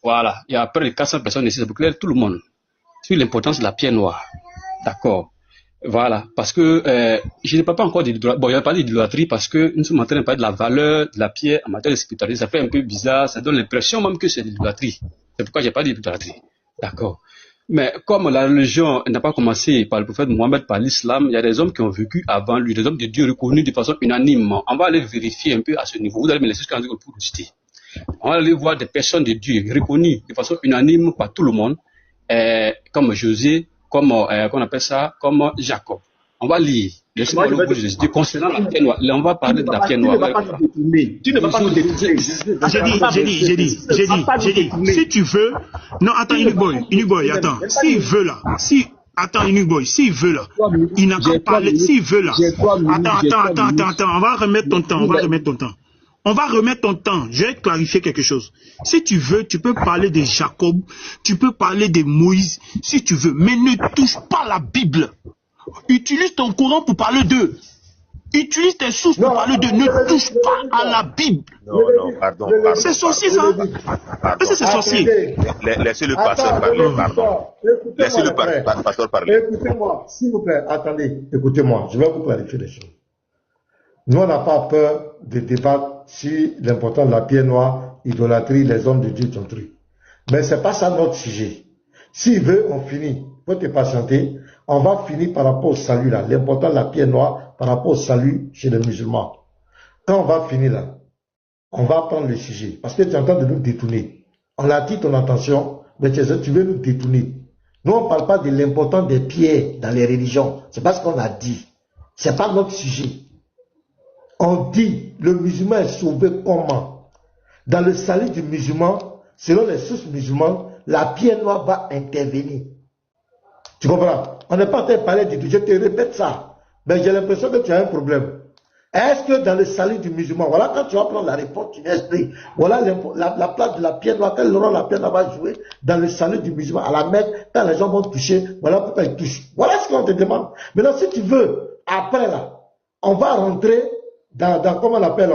[SPEAKER 9] Voilà, il y a près de 400 personnes ici, c'est pour éclairer tout le monde sur l'importance de la pierre noire. D'accord. Voilà, parce que je ne parle pas encore d'idolâtrie. Bon, il n'y a pas d'idolâtrie parce que nous sommes en train de parler de la valeur de la pierre en matière de spiritualité. Ça fait un peu bizarre, ça donne l'impression même que c'est de l'idolâtrie. C'est pourquoi je n'ai pas d'idolâtrie. D'accord. Mais comme la religion n'a pas commencé par le prophète Mohammed, par l'islam, il y a des hommes qui ont vécu avant lui, des hommes de Dieu reconnus de façon unanime. On va aller vérifier un peu à ce niveau. Vous allez me laisser jusqu'à ce que pour citer. On va aller voir des personnes de Dieu reconnues de façon unanime par tout le monde, comme José, comme qu'on appelle ça, comme Jacob. On va lire. Laissez-moi le coup, je dis concernant la pierre noire. Là, on va parler de la pierre noire.
[SPEAKER 2] Tu ne vas pas nous détourner.
[SPEAKER 6] J'ai dit, si tu veux, non, attends, Unique Boy, attends, s'il veut là, attends, Unique Boy, s'il veut là, il n'a qu'à parler, s'il veut là, attends, on va remettre ton temps, je vais clarifier quelque chose. Si tu veux, tu peux parler de Jacob, tu peux parler de Moïse, si tu veux, mais ne touche pas la Bible. Utilise ton Coran pour parler d'eux. Utilise tes sources pour parler d'eux. Ne touche pas à la Bible.
[SPEAKER 5] Non, pardon.
[SPEAKER 6] C'est sorcier, ça. Est-ce que c'est sorcier?
[SPEAKER 5] Laissez le pasteur parler, pardon. Laissez le pasteur parler.
[SPEAKER 4] Écoutez-moi, s'il vous plaît, attendez, écoutez-moi, je vais vous clarifier les choses. Nous, on n'a pas peur de débattre sur l'importance de la pierre noire, idolâtrie, les hommes de Dieu, ton truc. Mais ce n'est pas ça notre sujet. S'il veut, on finit. Faut te patienter. On va finir par rapport au salut là. L'important de la pierre noire par rapport au salut chez les musulmans. Quand on va finir là, on va prendre le sujet. Parce que tu es en train de nous détourner. On attire ton attention, mais tu veux nous détourner. Nous, on ne parle pas de l'importance des pierres dans les religions. C'est pas ce qu'on a dit. C'est pas notre sujet. On dit, le musulman est sauvé comment? Dans le salut du musulman, selon les sources musulmanes, la pierre noire va intervenir. Tu comprends? On n'est pas en train de parler du tout. Je te répète ça. Mais j'ai l'impression que tu as un problème. Est-ce que dans le salut du musulman, voilà quand tu vas prendre la réponse du esprit, voilà la place de la pierre noire, quel rôle la pierre noire va jouer dans le salut du musulman, à la Mecque, quand les gens vont toucher, voilà pourquoi ils touchent. Voilà ce qu'on te demande. Maintenant, si tu veux, après là, on va rentrer dans comment on appelle,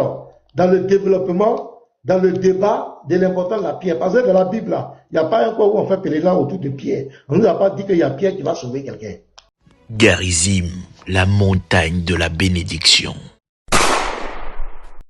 [SPEAKER 4] dans le développement, dans le débat de l'importance de la pierre. Parce que dans la Bible, là, il n'y a pas un coin où on fait pèlerinage autour de pierre. On ne nous a pas dit qu'il y a pierre qui va sauver quelqu'un.
[SPEAKER 10] Garizim, la montagne de la bénédiction.